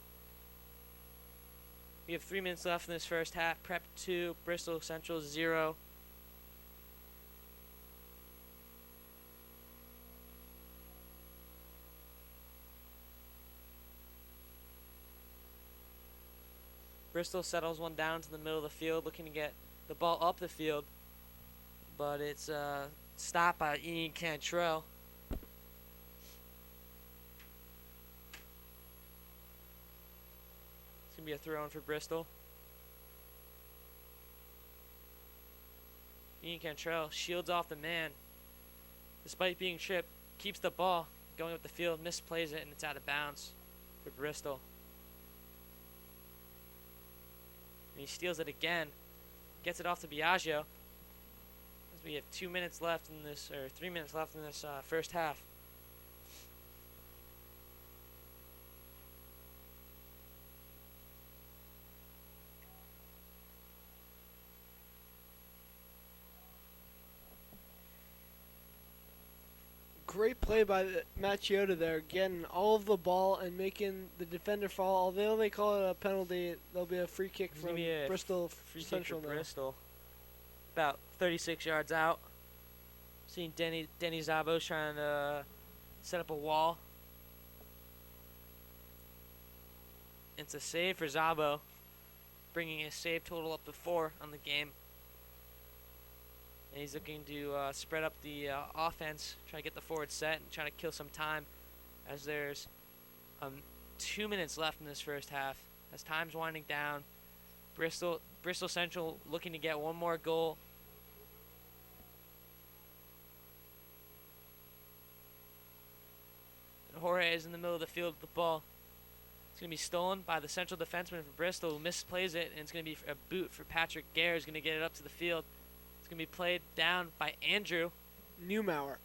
A: We have 3 minutes left in this first half. Prep 2, Bristol Central 0. Bristol settles one down to the middle of the field, looking to get the ball up the field, but it's stopped by Ian Cantrell. It's going to be a throw-in for Bristol. Ian Cantrell shields off the man. Despite being tripped, keeps the ball going up the field, misplays it, and it's out of bounds for Bristol. And he steals it again. Gets it off to Biagio. As we have 2 minutes left in this, or 3 minutes left in this first half.
B: Great play by Matt Chioda there, getting all of the ball and making the defender fall. Although they call it a penalty, there'll be a free kick from Bristol Central now.
A: Bristol. About 36 yards out. Seeing Denny Zabos trying to set up a wall. It's a save for Zabo, bringing his save total up to 4 on the game. And he's looking to spread up the offense, try to get the forward set, and try to kill some time as there's 2 minutes left in this first half. As time's winding down, Bristol Central looking to get one more goal. And Jorge is in the middle of the field with the ball. It's going to be stolen by the central defenseman for Bristol, who misplays it, and it's going to be a boot for Patrick Gare, who's going to get it up to the field. It's going to be played down by Andrew
B: Neumauer.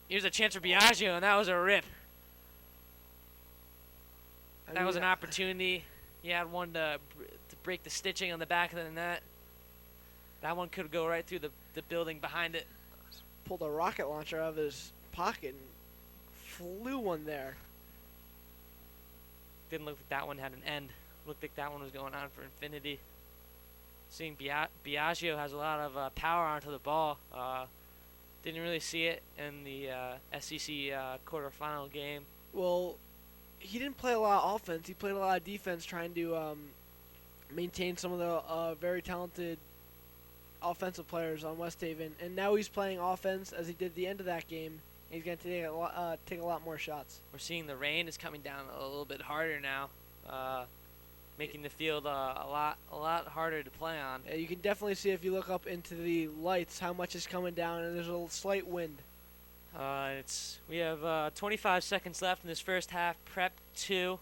A: Here's a chance for Biagio, and that was a rip. That was an opportunity. He had one to break the stitching on the back of the net. That one could go right through the building behind it.
B: Pulled a rocket launcher out of his pocket and flew one there.
A: Didn't look like that one had an end. Looked like that one was going on for infinity. Seeing Biagio has a lot of power onto the ball. Didn't really see it in the SEC quarterfinal game.
B: Well, he didn't play a lot of offense. He played a lot of defense, trying to maintain some of the very talented offensive players on West Haven. And now he's playing offense as he did at the end of that game. He's going to take a lot more shots.
A: We're seeing the rain is coming down a little bit harder now, making the field a lot harder to play on.
B: Yeah, you can definitely see if you look up into the lights how much is coming down, and there's a slight wind.
A: We have 25 seconds left in this first half. Prep 2,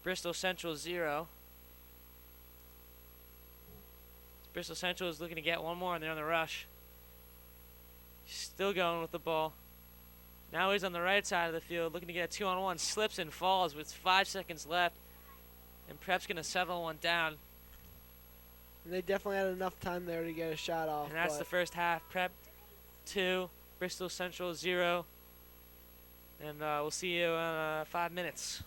A: Bristol Central 0. Bristol Central is looking to get one more, and they're on the rush. Still going with the ball. Now he's on the right side of the field, looking to get a 2-on-1. Slips and falls with 5 seconds left. And Prep's going to settle one down.
B: And they definitely had enough time there to get a shot off.
A: And that's the first half. Prep 2, Bristol Central 0. And we'll see you in 5 minutes.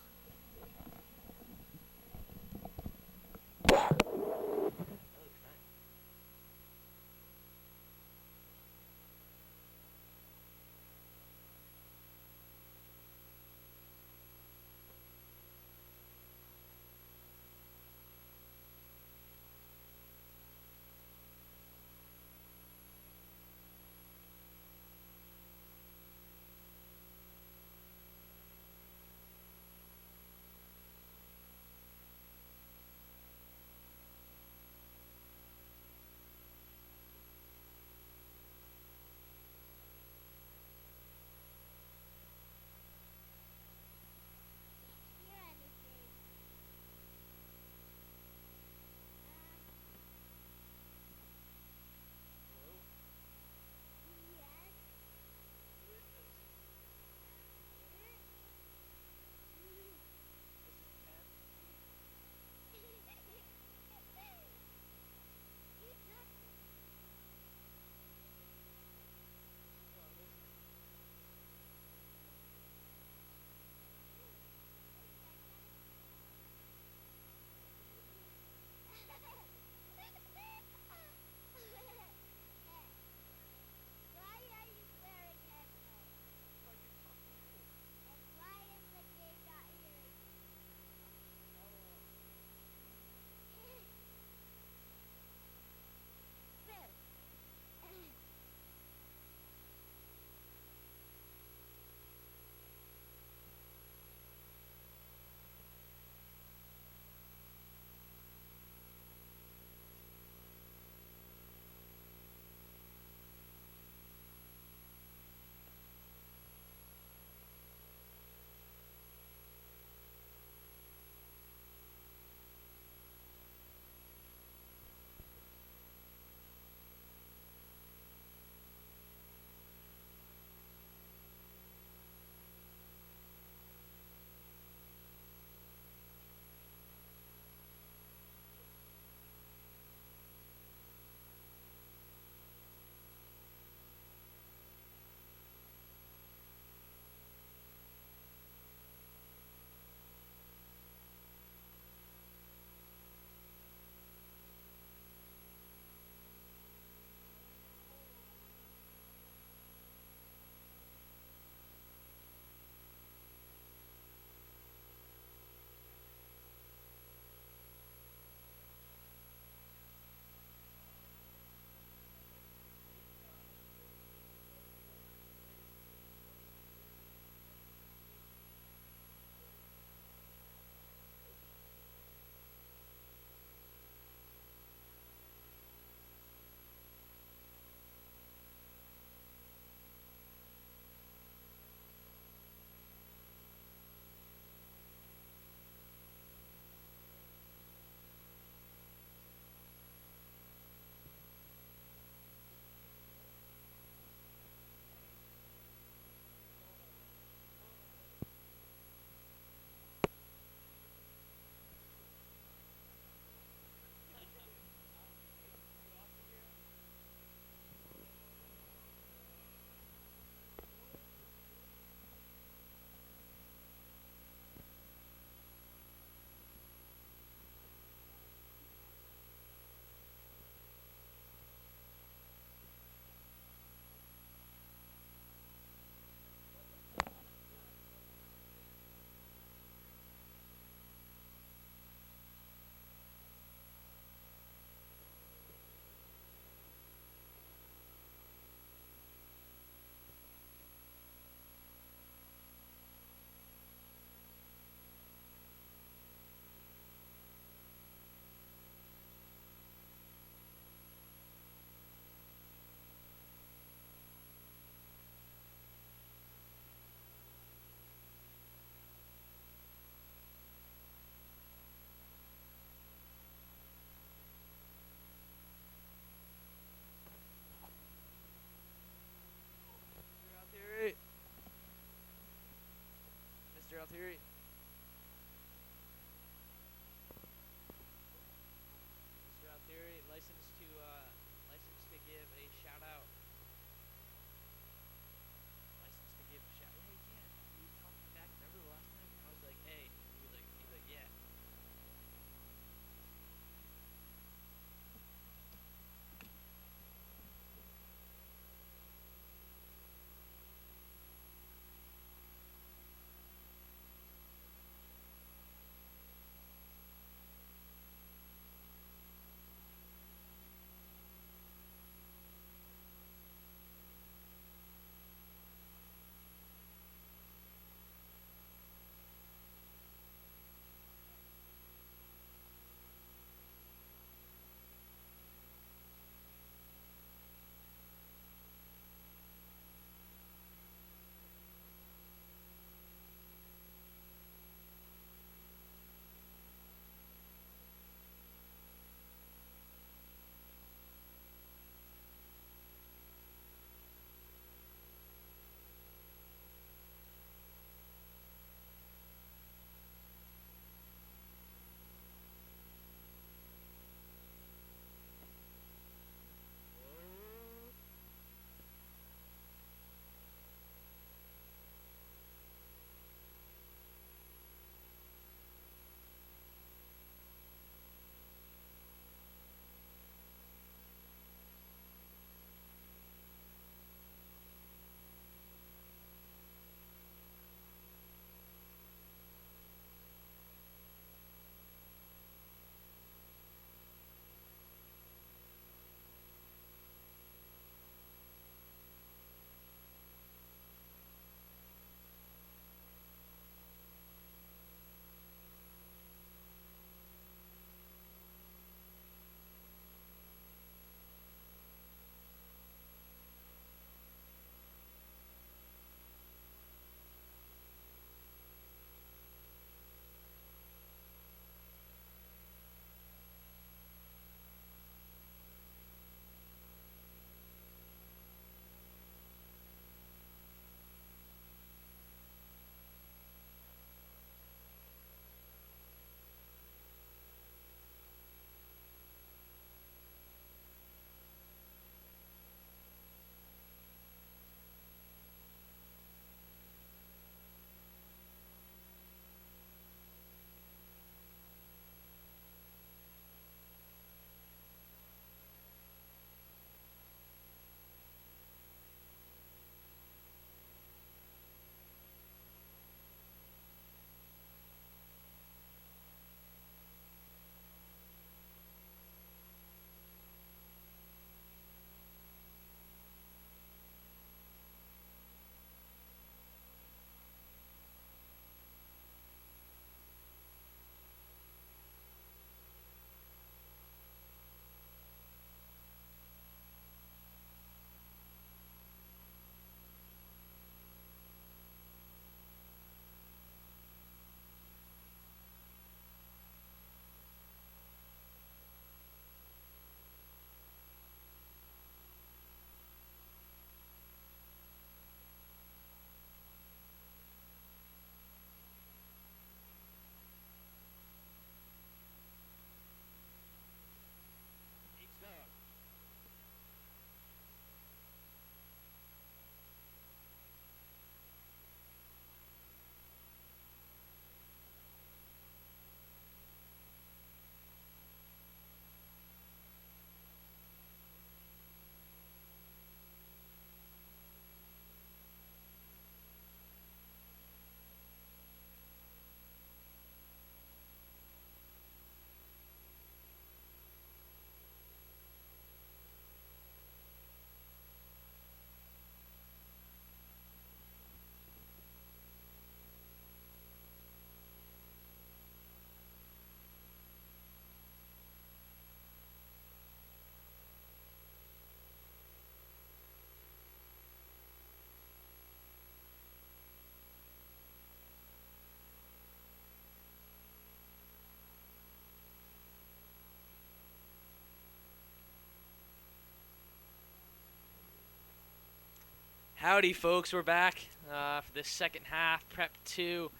A: Howdy, folks. We're back for the second half. Prep 2,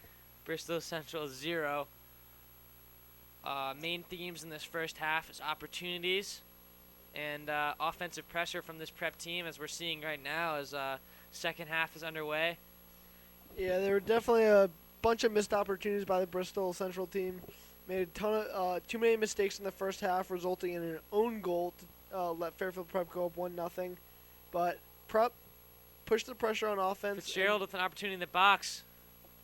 A: Bristol Central 0. Main themes in this first half is opportunities and offensive pressure from this prep team, as we're seeing right now as second half is underway.
B: Yeah, there were definitely a bunch of missed opportunities by the Bristol Central team. Made a ton of too many mistakes in the first half, resulting in an own goal to let Fairfield Prep go up 1-0. But Prep pushed the pressure on offense.
A: Fitzgerald with an opportunity in the box,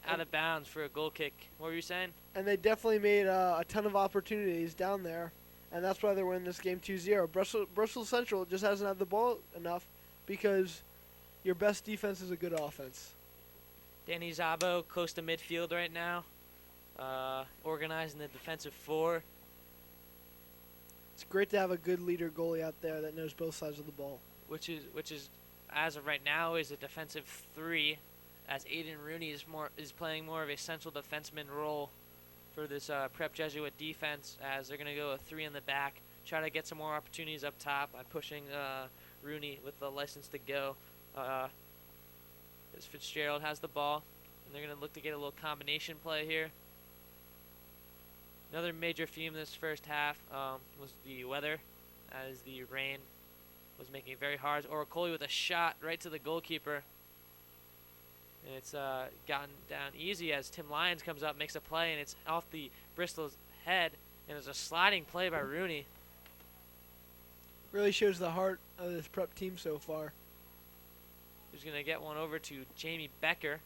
A: out of bounds for a goal kick. What were you saying?
B: And they definitely made a ton of opportunities down there, and that's why they're winning this game 2-0. Bristol Central just hasn't had the ball enough because your best defense is a good offense.
A: Danny Zabo close to midfield right now, organizing the defensive four.
B: It's great to have a good leader goalie out there that knows both sides of the ball.
A: Which is as of right now is a defensive 3, as Aiden Rooney is playing more of a central defenseman role for this Prep Jesuit defense, as they're going to go a 3 in the back, try to get some more opportunities up top by pushing Rooney with the license to go. As Fitzgerald has the ball, and they're going to look to get a little combination play here. Another major theme this first half was the weather, as the rain was making it very hard. Oracoli with a shot right to the goalkeeper. And it's gotten down easy as Tim Lyons comes up, makes a play, and it's off the Bristol's head. And there's a sliding play by Rooney.
B: Really shows the heart of this Prep team so far.
A: Who's going to get one over to Jamie Becker.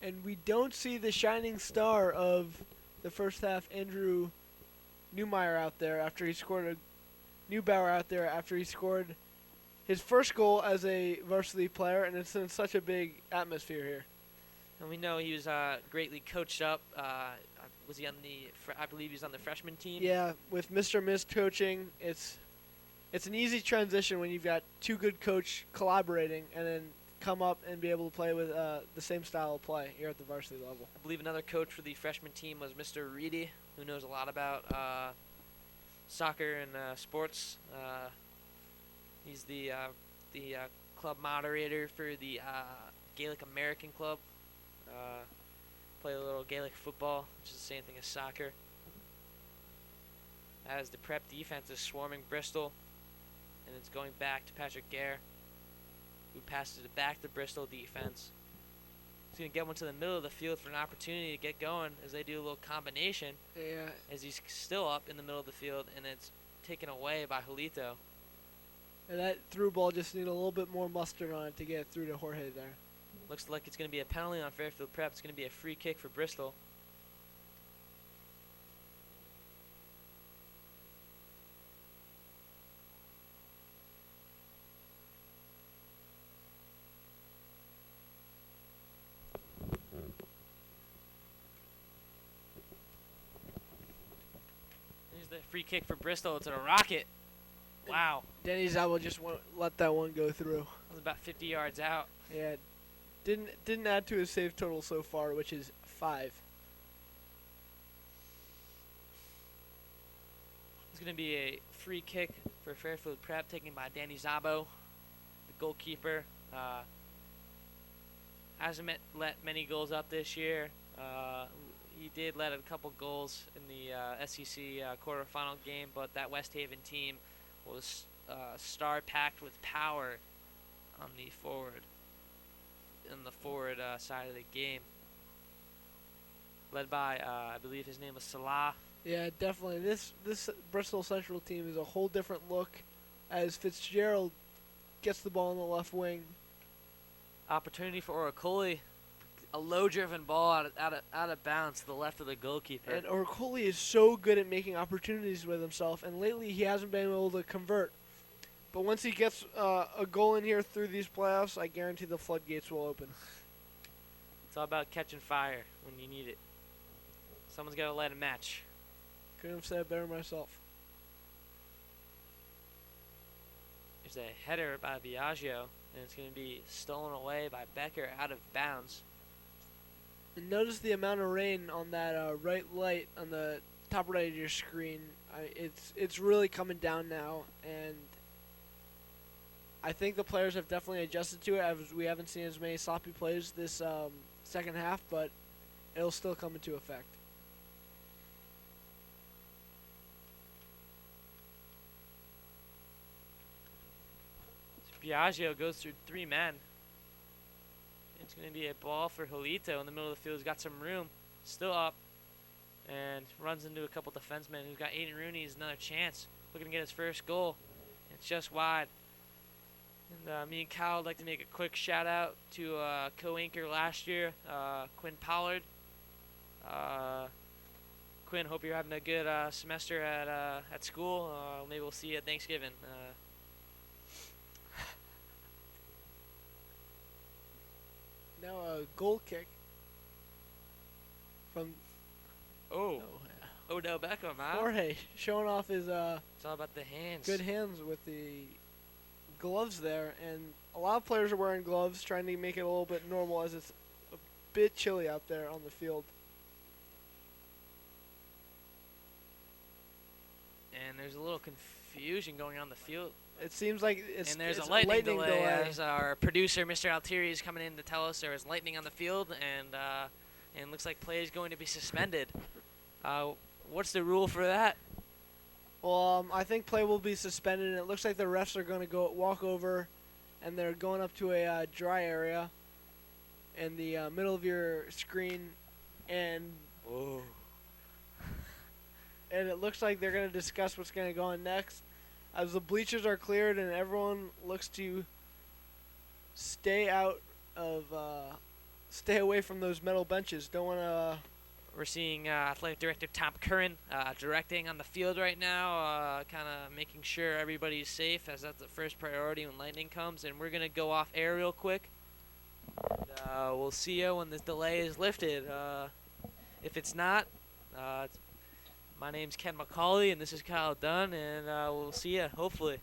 B: And we don't see the shining star of the first half, Andrew Neubauer out there after he scored his first goal as a varsity player, and it's in such a big atmosphere here.
A: And we know he was greatly coached up. Was he on I believe he's on the freshman team.
B: Yeah, with Mr. Mist coaching, it's an easy transition when you've got two good coach collaborating and then come up and be able to play with the same style of play here at the varsity level.
A: I believe another coach for the freshman team was Mr. Reedy, who knows a lot about soccer and sports. He's the club moderator for the Gaelic American Club. Play a little Gaelic football, which is the same thing as soccer. As the prep defense is swarming Bristol, and it's going back to Patrick Gare, who passes it back to Bristol defense. He's going to get one to the middle of the field for an opportunity to get going as they do a little combination.
B: Yeah.
A: As he's still up in the middle of the field, and it's taken away by Julito.
B: And that through ball just needed a little bit more mustard on it to get through to Jorge there.
A: Looks like it's going to be a penalty on Fairfield Prep. It's going to be a free kick for Bristol. Here's the free kick for Bristol. It's a rocket. Wow.
B: Danny Zabo just won't let that one go through.
A: It was about 50 yards out.
B: Yeah. Didn't add to his save total so far, which is 5.
A: It's going to be a free kick for Fairfield Prep, taken by Danny Zabo, the goalkeeper. Hasn't let many goals up this year. He did let a couple goals in the SEC quarterfinal game, but that West Haven team was star-packed with power on the forward side of the game, led by I believe his name was Salah.
B: Yeah, definitely. This Bristol Central team is a whole different look as Fitzgerald gets the ball in the left wing.
A: Opportunity for Oracoli. A low-driven ball out of bounds to the left of the goalkeeper.
B: And Oracoli is so good at making opportunities with himself, and lately he hasn't been able to convert. But once he gets a goal in here through these playoffs, I guarantee the floodgates will open.
A: It's all about catching fire when you need it. Someone's got to light a match.
B: Couldn't have said it better myself.
A: There's a header by Biagio, and it's going to be stolen away by Becker out of bounds.
B: And notice the amount of rain on that right light on the top right of your screen. It's really coming down now, and I think the players have definitely adjusted to it, as we haven't seen as many sloppy plays this second half, but it'll still come into effect.
A: Biagio goes through 3 men. It's going to be a ball for Jolito in the middle of the field. He's got some room, still up, and runs into a couple defensemen. Who's got Aiden Rooney. He's another chance, looking to get his first goal. It's just wide. And me and Kyle would like to make a quick shout out to co-anchor last year, Quinn Pollard. Quinn, hope you're having a good semester at school. Maybe we'll see you at Thanksgiving.
B: Now a goal kick from
A: Odell Beckham, huh?
B: Jorge, showing off his
A: It's all about the hands.
B: good hands with the gloves there, and a lot of players are wearing gloves, trying to make it a little bit normal as it's a bit chilly out there on the field.
A: And there's a little confusion going on the field.
B: It seems like it's
A: And there's
B: it's
A: a lightning delay as our producer, Mr. Altieri, is coming in to tell us there is lightning on the field, and looks like play is going to be suspended. What's the rule for that?
B: Well, I think play will be suspended, and it looks like the refs are going to walk over, and they're going up to a dry area in the middle of your screen, and
A: Whoa.
B: and it looks like they're going to discuss what's going to go on next. As the bleachers are cleared and everyone looks to stay away from those metal benches. Don't want to.
A: We're seeing Athletic Director Tom Curran directing on the field right now, kind of making sure everybody's safe, as that's the first priority when lightning comes. And we're going to go off air real quick. And, we'll see you when this delay is lifted. If it's not, my name's Ken McCauley, and this is Kyle Dunn, and we'll see you, hopefully.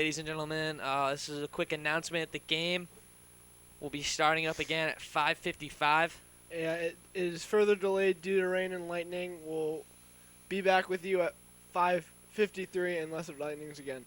A: ladies and gentlemen. This is a quick announcement. The game will be starting up again at 5:55.
B: Yeah, it is further delayed due to rain and lightning. We'll be back with you at 5:53 unless it lightnings again.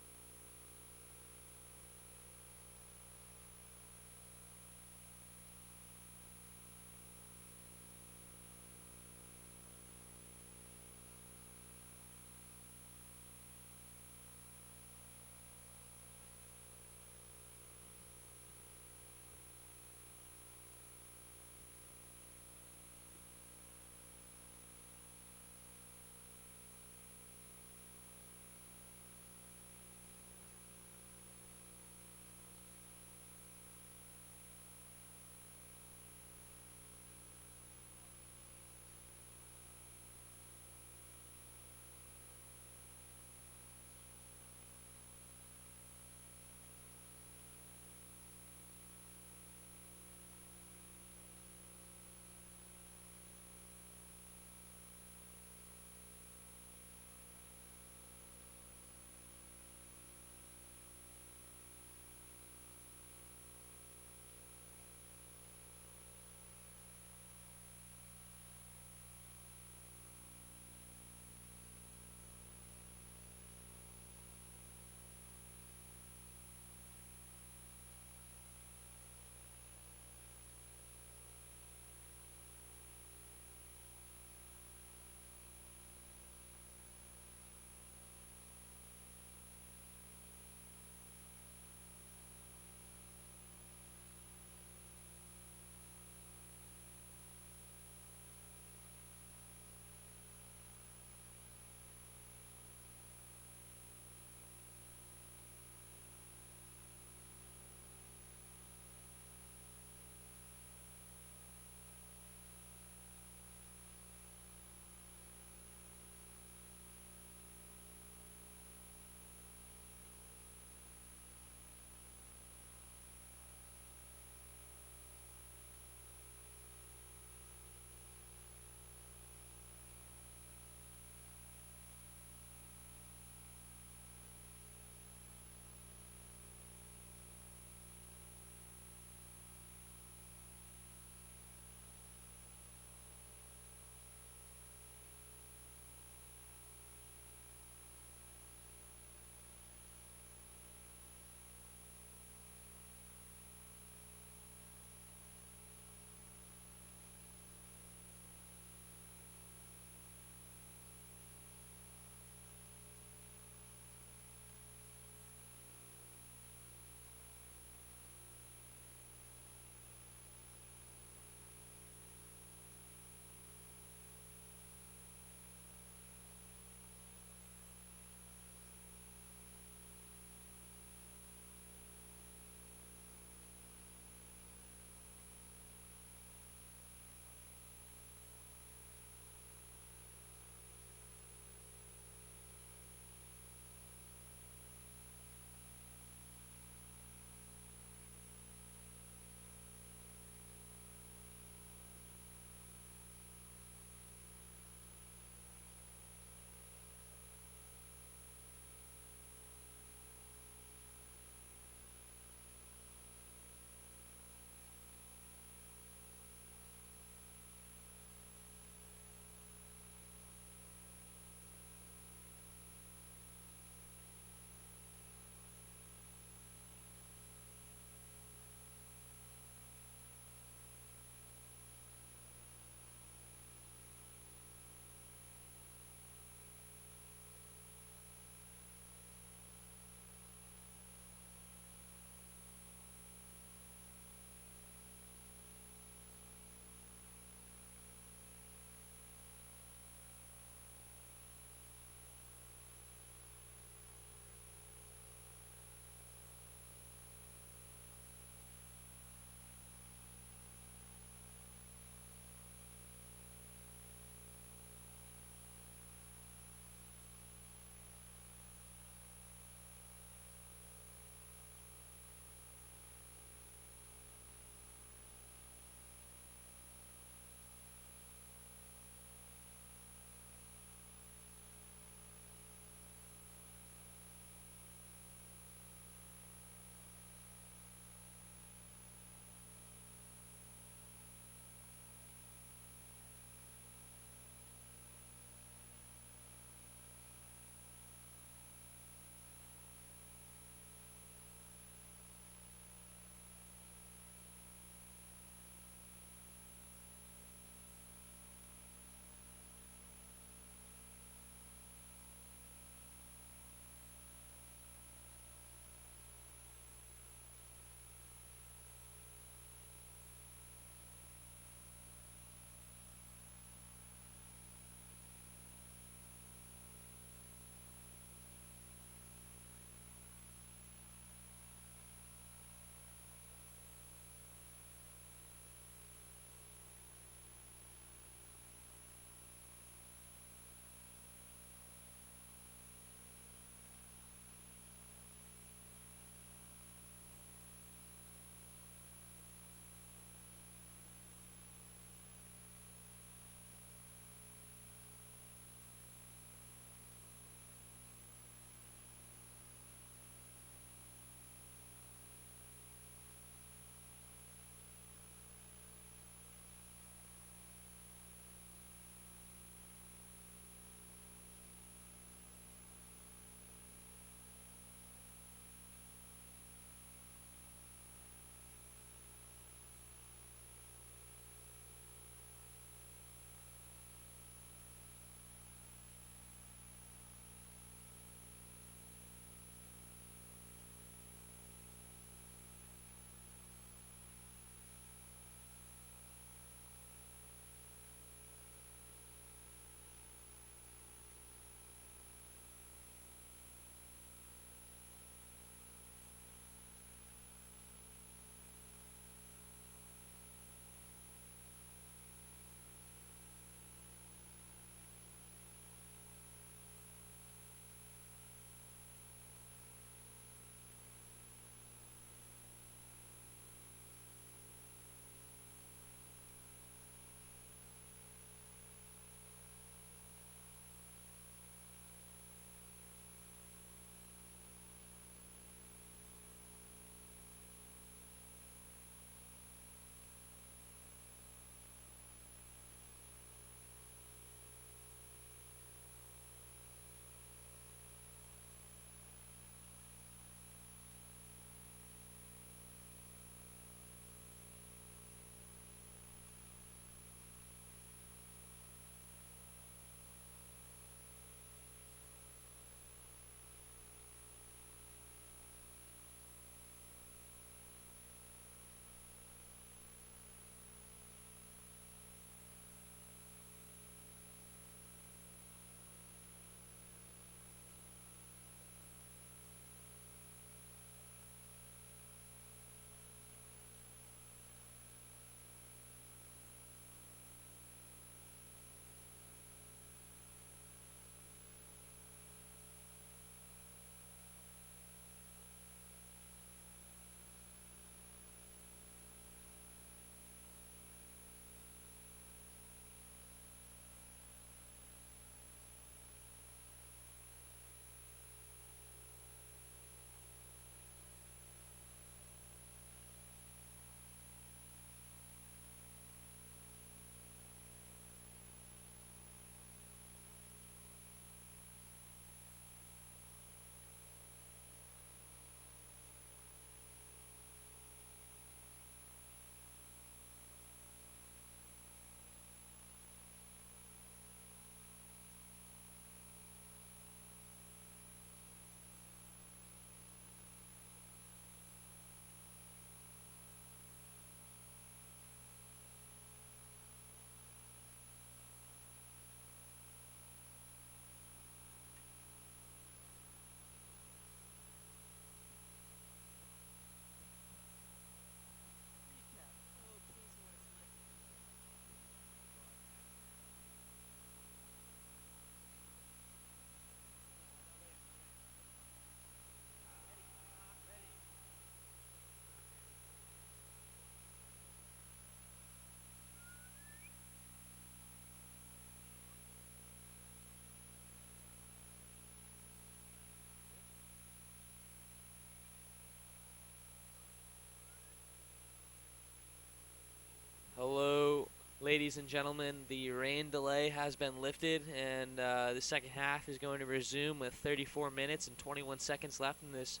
A: ladies and gentlemen, the rain delay has been lifted, and the second half is going to resume with 34 minutes and 21 seconds left in this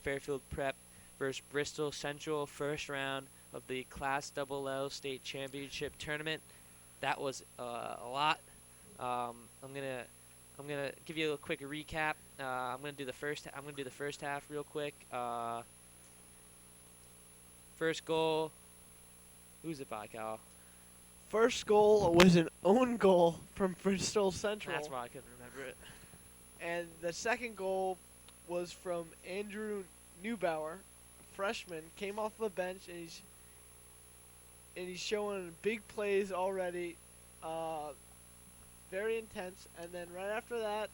A: Fairfield Prep versus Bristol Central first round of the Class LL State Championship Tournament. That was a lot. I'm gonna give you a quick recap. I'm gonna do the first half real quick. First goal. Who's it by, Cal?
B: First goal was an own goal from Bristol Central.
A: That's why I couldn't remember it.
B: And the second goal was from Andrew Neubauer, a freshman, came off the bench, and he's showing big plays already, very intense. And then right after that,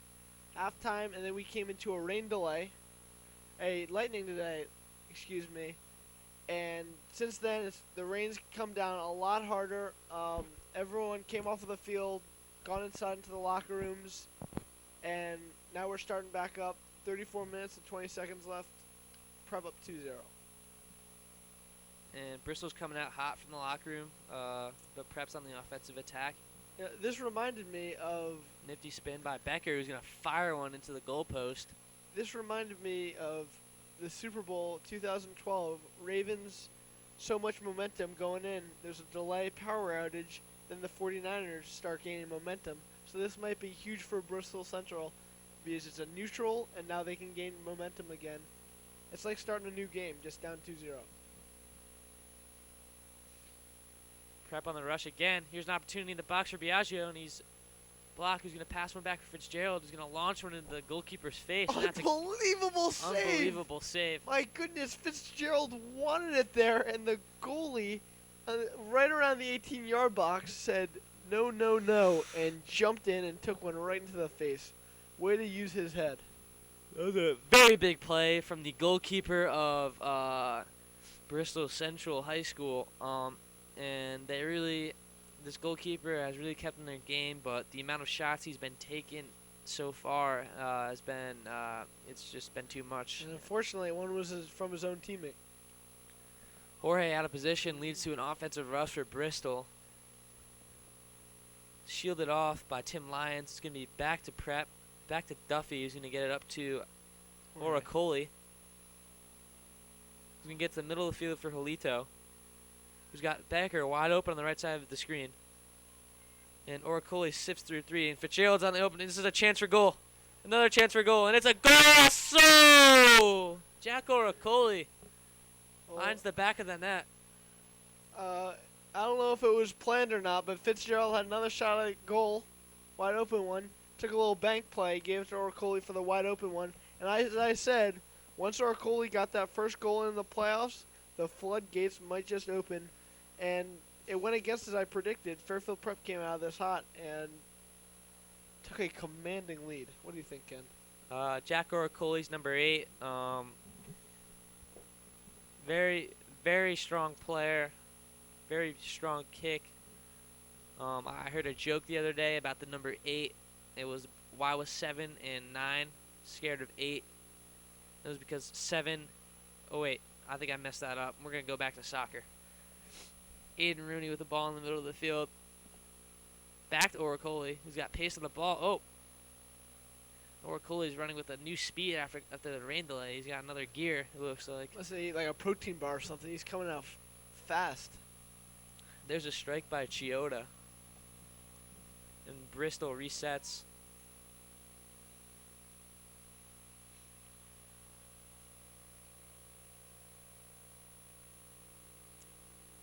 B: halftime, and then we came into a lightning delay, excuse me. And since then, the rain's come down a lot harder. Everyone came off of the field, gone inside into the locker rooms, and now we're starting back up. 34 minutes and 20 seconds left. Prep up 2-0.
A: And Bristol's coming out hot from the locker room. The Prep's on the offensive attack.
B: Yeah, this reminded me of...
A: Nifty spin by Becker, who's going to fire one into the goalpost.
B: This reminded me of the Super Bowl 2012. Ravens, so much momentum going in. There's a delay, power outage. Then the 49ers start gaining momentum. So this might be huge for Bristol Central because it's a neutral, and now they can gain momentum again. It's like starting a new game, just down 2-0.
A: Prep on the rush again. Here's an opportunity in the box for Biagio, and he's blocked. Who's going to pass one back for Fitzgerald. Who's going to launch one into the goalkeeper's face. And that's
B: Unbelievable save!
A: Unbelievable save.
B: My goodness, Fitzgerald wanted it there, and the goalie, right around the 18-yard box, said no, no, no, and jumped in and took one right into the face. Way to use his head.
A: That was a very big play from the goalkeeper of Bristol Central High School. And this goalkeeper has really kept in their game, but the amount of shots he's been taking so far has been, it's just been too much.
B: And unfortunately, one was from his own teammate.
A: Jorge out of position leads to an offensive rush for Bristol. Shielded off by Tim Lyons. It's going to be back to Prep, back to Duffy, who's going to get it up to Oracoli. He's going to get to the middle of the field for Jolito, who's got Becker wide open on the right side of the screen. And Oracoli sips through three, and Fitzgerald's on the opening. This is a chance for goal. Another chance for goal, and it's a goal! So Jack Oracoli finds the back of the net.
B: I don't know if it was planned or not, but Fitzgerald had another shot at goal, wide open one. Took a little bank play, gave it to Oracoli for the wide open one. And as I said, once Oracoli got that first goal in the playoffs, the floodgates might just open. And it went against as I predicted. Fairfield Prep came out of this hot and took a commanding lead. What do you think, Ken?
A: Jack Oracoli's number 8. Very, very strong player. Very strong kick. I heard a joke the other day about the number 8. It was why was 7 and 9 scared of 8? It was because 7. Oh wait, I think I messed that up. We're gonna go back to soccer. Aiden Rooney with the ball in the middle of the field. Back to Oracoli, who's got pace on the ball. Oh, Oracoli's running with a new speed after the rain delay. He's got another gear. It looks like.
B: Let's say like a protein bar or something. He's coming out fast.
A: There's a strike by Chioda. And Bristol resets.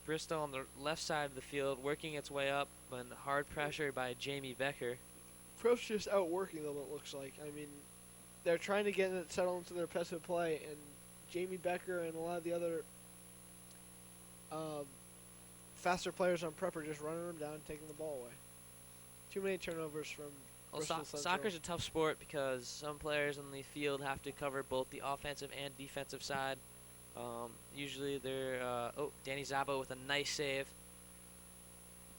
A: Bristol on the left side of the field, working its way up, and hard pressure by Jamie Becker.
B: Pro's just outworking them, it looks like. I mean, they're trying to get it settled into their passive play, and Jamie Becker and a lot of the other faster players on Prep are just running them down and taking the ball away. Too many turnovers from Bristol Central.
A: Soccer's a tough sport because some players on the field have to cover both the offensive and defensive side. Usually they're Danny Zabo with a nice save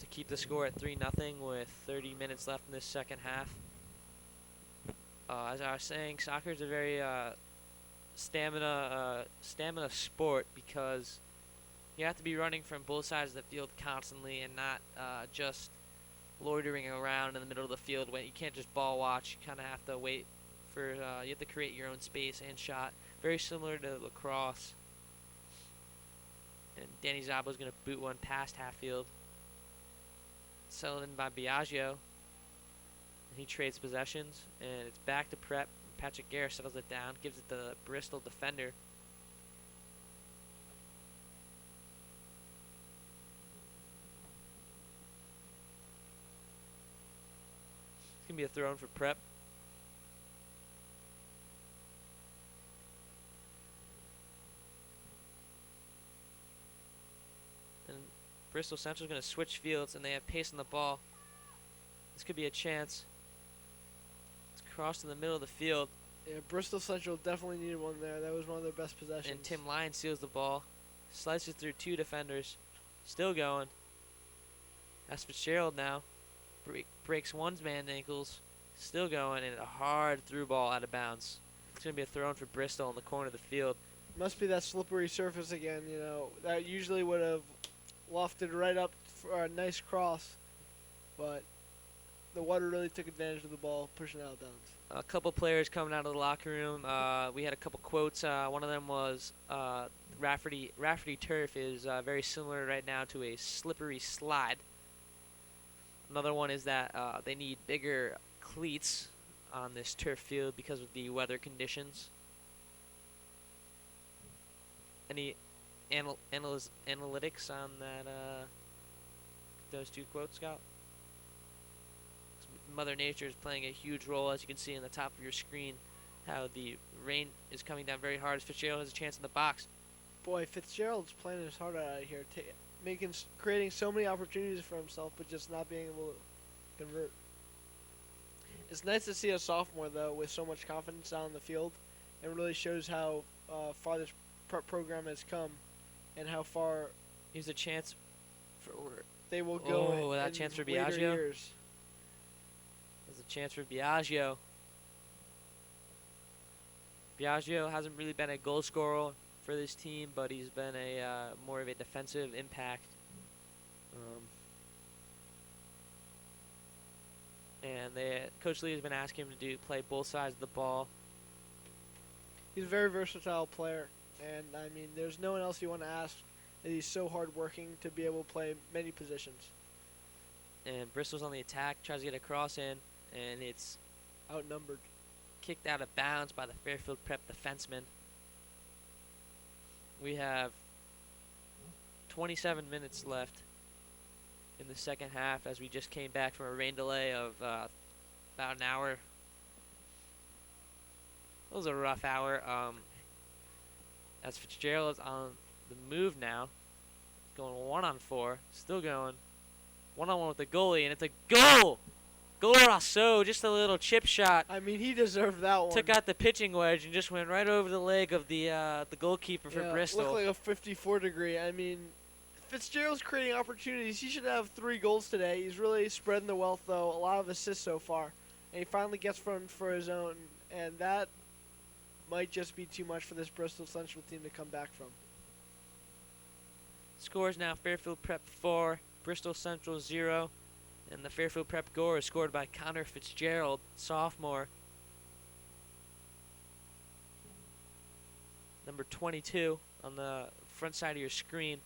A: to keep the score at 3-0 with 30 minutes left in this second half. As I was saying, soccer is a very stamina sport because You have to be running from both sides of the field constantly and not just loitering around in the middle of the field. When you can't just ball watch, you kind of have to wait for. You have to create your own space and shot. Very similar to lacrosse. And Danny Zabo's going to boot one past half field. Settled in by Biagio. And he trades possessions, and it's back to prep. Patrick Gare settles it down, gives it to the Bristol defender. It's going to be a throw in for prep. And Bristol Central's going to switch fields, and they have pace on the ball. This could be a chance. It's crossed in the middle of the field.
B: Yeah, Bristol Central definitely needed one there. That was one of their best possessions.
A: And Tim Lyon steals the ball. Slices through two defenders. Still going. That's Fitzgerald now. Breaks one's man's ankles. Still going, and a hard through ball out of bounds. It's going to be a throw in for Bristol in the corner of the field.
B: Must be that slippery surface again, you know. That usually would have lofted right up for a nice cross. But the water really took advantage of the ball, pushing out of bounds.
A: A couple players coming out of the locker room. We had a couple quotes. One of them was, Rafferty turf is very similar right now to a slippery slide. Another one is that they need bigger cleats on this turf field because of the weather conditions. Any analytics on that? Those two quotes, Scott? Mother Nature is playing a huge role, as you can see in the top of your screen. How the rain is coming down very hard as Fitzgerald has a chance in the box.
B: Boy, Fitzgerald's playing his heart out here, creating so many opportunities for himself, but just not being able to convert. It's nice to see a sophomore, though, with so much confidence out on the field, and really shows how far this prep program has come, and how far
A: Here's a chance for
B: they will go.
A: That
B: in
A: chance for
B: later
A: Biagio.
B: years.
A: There's a chance for Biagio. Biagio hasn't really been a goal scorer for this team, but he's been a more of a defensive impact. And Coach Lee has been asking him to play both sides of the ball.
B: He's a very versatile player, and I mean, there's no one else you want to ask. That he's so hardworking to be able to play many positions.
A: And Bristol's on the attack, tries to get a cross in, and it's
B: Outnumbered.
A: kicked out of bounds by the Fairfield Prep defenseman. We have 27 minutes left in the second half as we just came back from a rain delay of about an hour. It was a rough hour. As Fitzgerald is on the move now, going 1-on-4, still going 1-on-1 with the goalie, and it's a goal! Golasso, just a little chip shot.
B: I mean, he deserved that one.
A: Took out the pitching wedge and just went right over the leg of the goalkeeper for Bristol.
B: Looked like a 54 degree. I mean, Fitzgerald's creating opportunities. He should have 3 goals today. He's really spreading the wealth, though. A lot of assists so far. And he finally gets one for his own. And that might just be too much for this Bristol Central team to come back from.
A: Scores now Fairfield Prep 4, Bristol Central 0. And the Fairfield Prep goal is scored by Connor Fitzgerald, sophomore. Number 22 on the front side of your screen,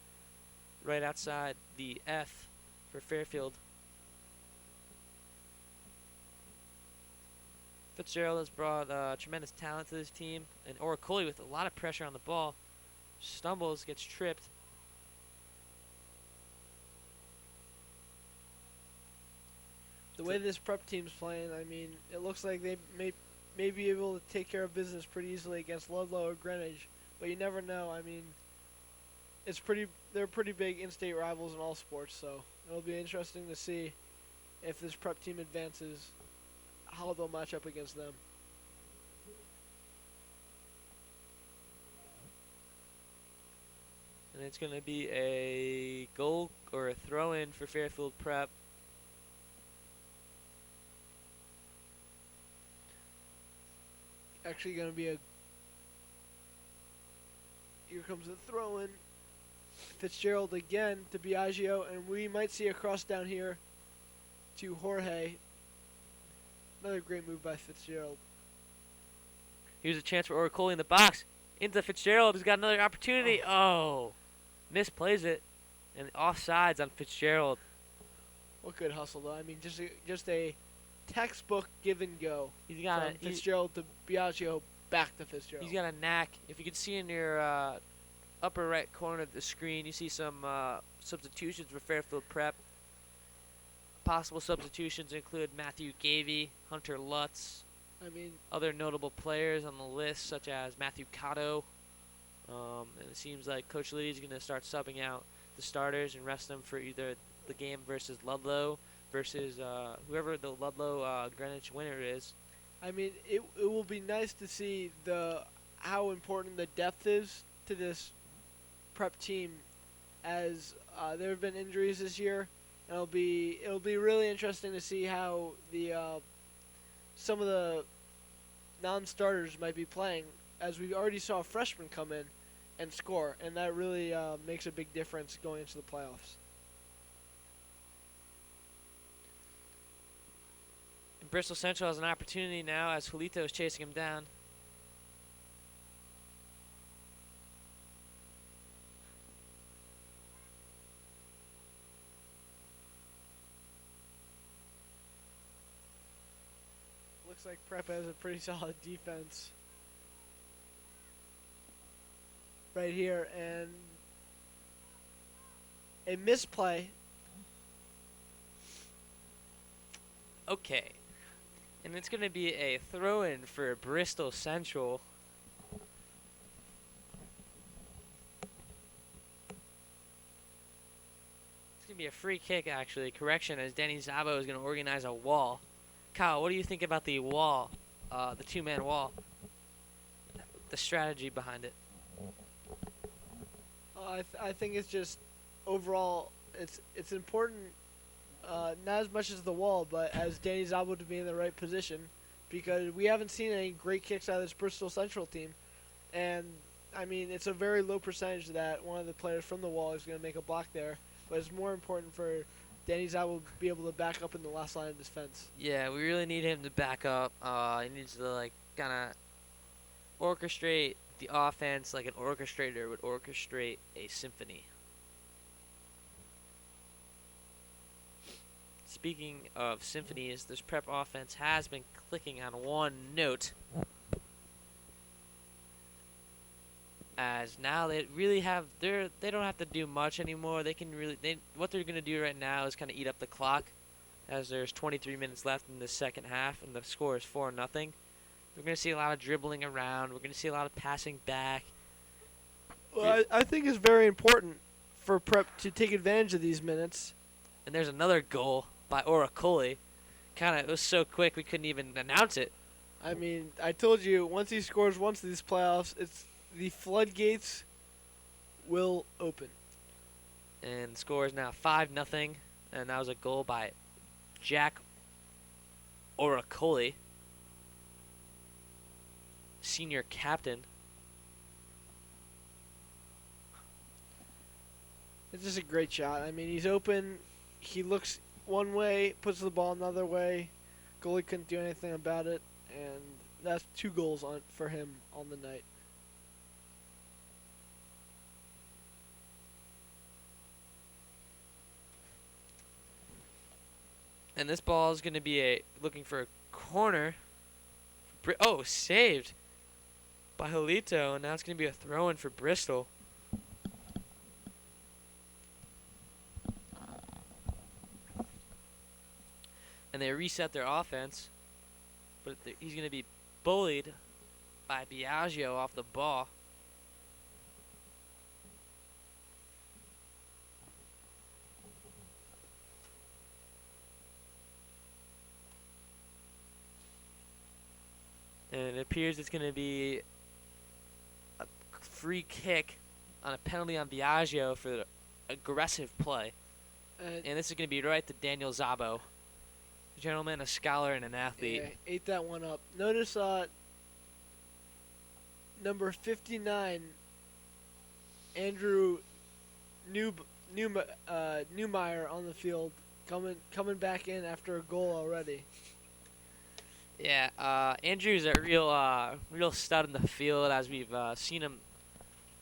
A: right outside the F for Fairfield. Fitzgerald has brought tremendous talent to this team, and Oracoli with a lot of pressure on the ball. Stumbles, gets tripped.
B: The way this prep team's playing, I mean, it looks like they may be able to take care of business pretty easily against Ludlow or Greenwich, but you never know. I mean, they're pretty big in-state rivals in all sports, so it'll be interesting to see if this prep team advances, how they'll match up against them.
A: And it's going to be a goal or a throw-in for Fairfield Prep.
B: Actually going to be here comes the throw-in. Fitzgerald again to Biagio, and we might see a cross down here to Jorge. Another great move by Fitzgerald.
A: Here's a chance for Oracoli in the box. Into Fitzgerald, who's got another opportunity. Oh, misplays it. And offsides on Fitzgerald.
B: What good hustle, though. I mean, just a textbook give and go.
A: He's got
B: from Fitzgerald to Biagio, back to Fitzgerald.
A: He's got a knack. If you can see in your upper right corner of the screen, you see some substitutions for Fairfield Prep. Possible substitutions include Matthew Gavey, Hunter Lutz.
B: I mean,
A: other notable players on the list, such as Matthew Cotto. And it seems like Coach Liddy's going to start subbing out the starters and rest them for either the game versus Ludlow versus whoever the Ludlow Greenwich winner is.
B: I mean, it will be nice to see how important the depth is to this prep team, as there have been injuries this year. And it'll be really interesting to see how the some of the non-starters might be playing, as we already saw a freshman come in and score, and that really makes a big difference going into the playoffs.
A: And Bristol Central has an opportunity now as Julito is chasing him down.
B: Looks like Prep has a pretty solid defense right here, and a misplay.
A: Okay. And it's going to be a throw-in for Bristol Central. It's going to be a free kick, actually. Correction, as Danny Zabo is going to organize a wall. Kyle, what do you think about the wall, the two-man wall, the strategy behind it?
B: I think it's just overall it's important, not as much as the wall, but as Danny Zabo to be in the right position, because we haven't seen any great kicks out of this Bristol Central team, and I mean it's a very low percentage that one of the players from the wall is going to make a block there, but it's more important for Danny Zabo to be able to back up in the last line of defense.
A: Yeah, we really need him to back up. He needs to kind of orchestrate the offense like an orchestrator would orchestrate a symphony. Speaking of symphonies, this prep offense has been clicking on one note, as now they really have they don't have to do much anymore. They can what they're going to do right now is kind of eat up the clock, as there's 23 minutes left in the second half and the score is 4-0. We're going to see a lot of dribbling around. We're going to see a lot of passing back.
B: Well, I think it's very important for Prep to take advantage of these minutes.
A: And there's another goal by Oracoli. It was so quick we couldn't even announce it.
B: I mean, I told you, once he scores once in these playoffs, the floodgates will open.
A: And the score is now 5-0, and that was a goal by Jack Oracoli, senior captain.
B: It's just a great shot. I mean, he's open. He looks one way, puts the ball another way. Goalie couldn't do anything about it, and that's 2 goals for him on the night.
A: And this ball is going to be looking for a corner. Oh, saved by Julito, and now it's going to be a throw-in for Bristol. And they reset their offense, but he's going to be bullied by Biagio off the ball. And it appears it's going to be a free kick on a penalty on Biagio for the aggressive play. And this is going to be right to Daniel Zabo. A gentleman, a scholar, and an athlete.
B: Yeah, ate that one up. Notice number 59, Andrew New Newmeyer on the field, coming back in after a goal already.
A: Yeah, Andrew's a real stud in the field, as we've seen him.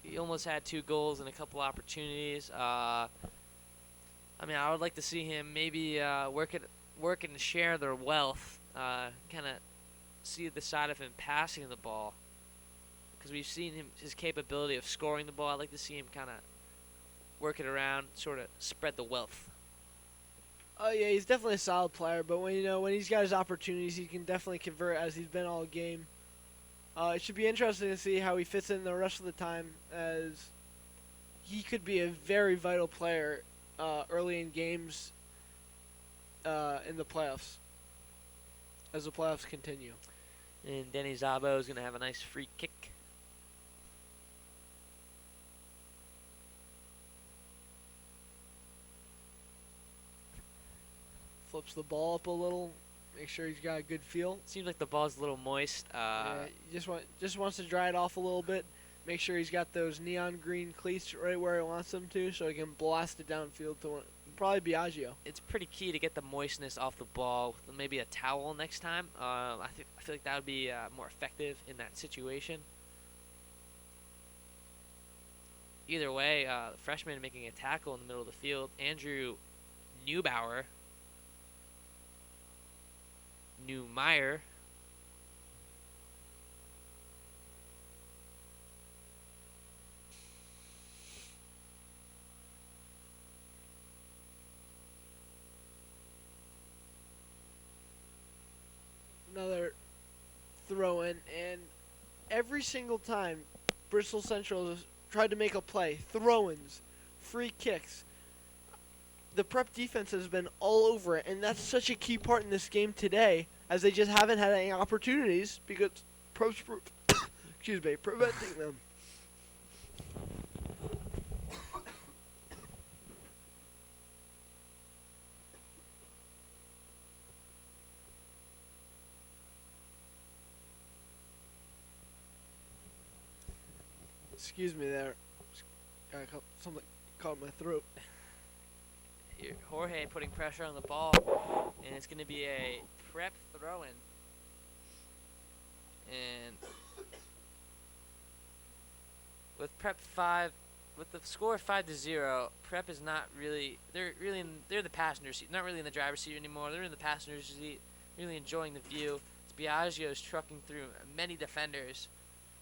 A: He almost had 2 goals and a couple opportunities. I mean, I would like to see him maybe work and share their wealth. Kind of see the side of him passing the ball, because we've seen his capability of scoring the ball. I'd like to see him kind of work it around, sort of spread the wealth.
B: Oh yeah, he's definitely a solid player, but when he's got his opportunities, he can definitely convert, as he's been all game. It should be interesting to see how he fits in the rest of the time, as he could be a very vital player early in games in the playoffs, as the playoffs continue.
A: And Denny Zabo is going to have a nice free kick.
B: Flips the ball up a little, make sure he's got a good feel.
A: Seems like the ball's a little moist.
B: Yeah, he just wants to dry it off a little bit. Make sure he's got those neon green cleats right where he wants them to, so he can blast it downfield to probably Biagio.
A: It's pretty key to get the moistness off the ball with maybe a towel next time. I feel like that would be more effective in that situation. Either way, the freshman making a tackle in the middle of the field. Andrew Newmeyer.
B: Another throw in, and every single time Bristol Central has tried to make a play, throw-ins, free kicks, the prep defense has been all over it, and that's such a key part in this game today, as they just haven't had any opportunities because preventing them. Excuse me there. Something caught my throat.
A: Jorge putting pressure on the ball, and it's going to be a prep throw-in. And with the score 5-0, Prep is not really. They're the passenger seat, not really in the driver's seat anymore. They're in the passenger seat, really enjoying the view. Biagio's trucking through many defenders,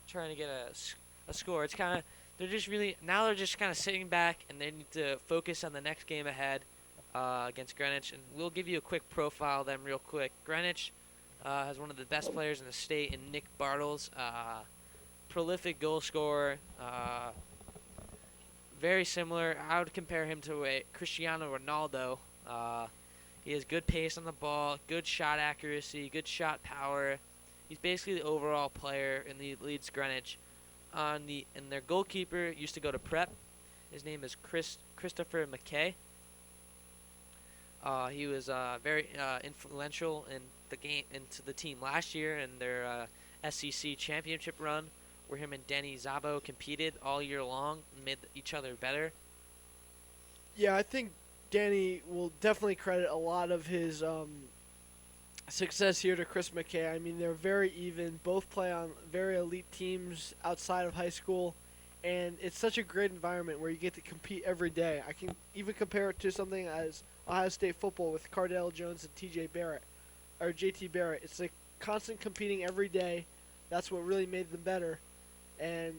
A: trying to get a score. It's kind of. They're just kind of sitting back, and they need to focus on the next game ahead against Greenwich. And we'll give you a quick profile of them real quick. Greenwich has one of the best players in the state in Nick Bartles, prolific goal scorer, very similar. I would compare him to a Cristiano Ronaldo. He has good pace on the ball, good shot accuracy, good shot power. He's basically the overall player, and he leads Greenwich. And their goalkeeper used to go to Prep. His name is Christopher McKay. He was very influential in into the team last year in their SEC championship run, where him and Denny Zabo competed all year long and made each other better.
B: Yeah, I think Danny will definitely credit a lot of his success here to Chris McKay. I mean, they're very even. Both play on very elite teams outside of high school, and it's such a great environment where you get to compete every day. I can even compare it to something as Ohio State football with Cardell Jones and JT Barrett. It's like constant competing every day. That's what really made them better. And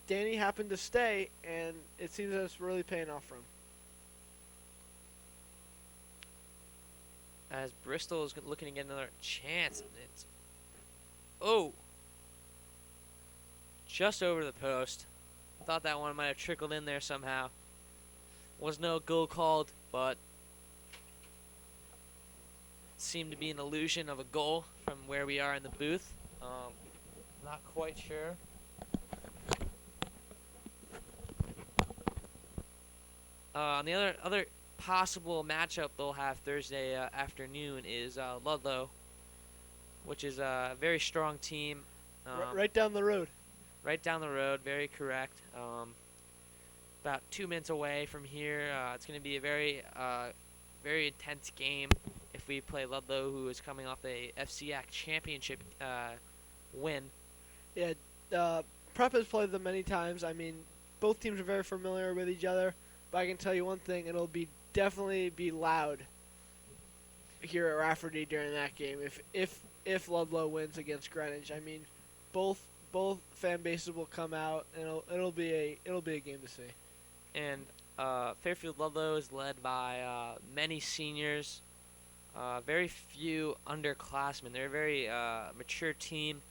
B: Danny happened to stay, and it seems that it's really paying off for him.
A: As Bristol is looking to get another chance. Just over the post. Thought that one might have trickled in there somehow. Was no goal called, but seemed to be an illusion of a goal from where we are in the booth. Not quite sure. On the other possible matchup they'll have Thursday afternoon is Ludlow, which is a very strong team.
B: Right down the road.
A: Right down the road, very correct. about 2 minutes away from here. It's going to be a very intense game if we play Ludlow, who is coming off a FCIAC championship win.
B: Yeah, Prep has played them many times. I mean, both teams are very familiar with each other. But I can tell you one thing: it'll definitely be loud here at Rafferty during that game. If Ludlow wins against Greenwich, I mean, both fan bases will come out, and it'll be a game to see.
A: And Fairfield Ludlow is led by many seniors, very few underclassmen. They're a very mature team.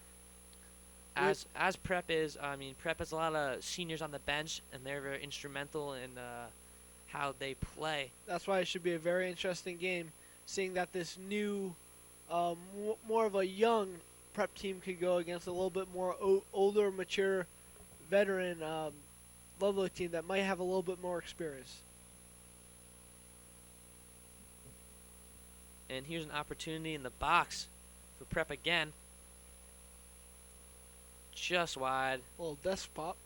A: As Prep is, I mean, Prep has a lot of seniors on the bench, and they're very instrumental in how they play.
B: That's why it should be a very interesting game, seeing that this new, more of a young Prep team could go against a little bit more older, mature, veteran Ludlow team that might have a little bit more experience.
A: And here's an opportunity in the box for Prep again. Just wide.
B: A little desk pop.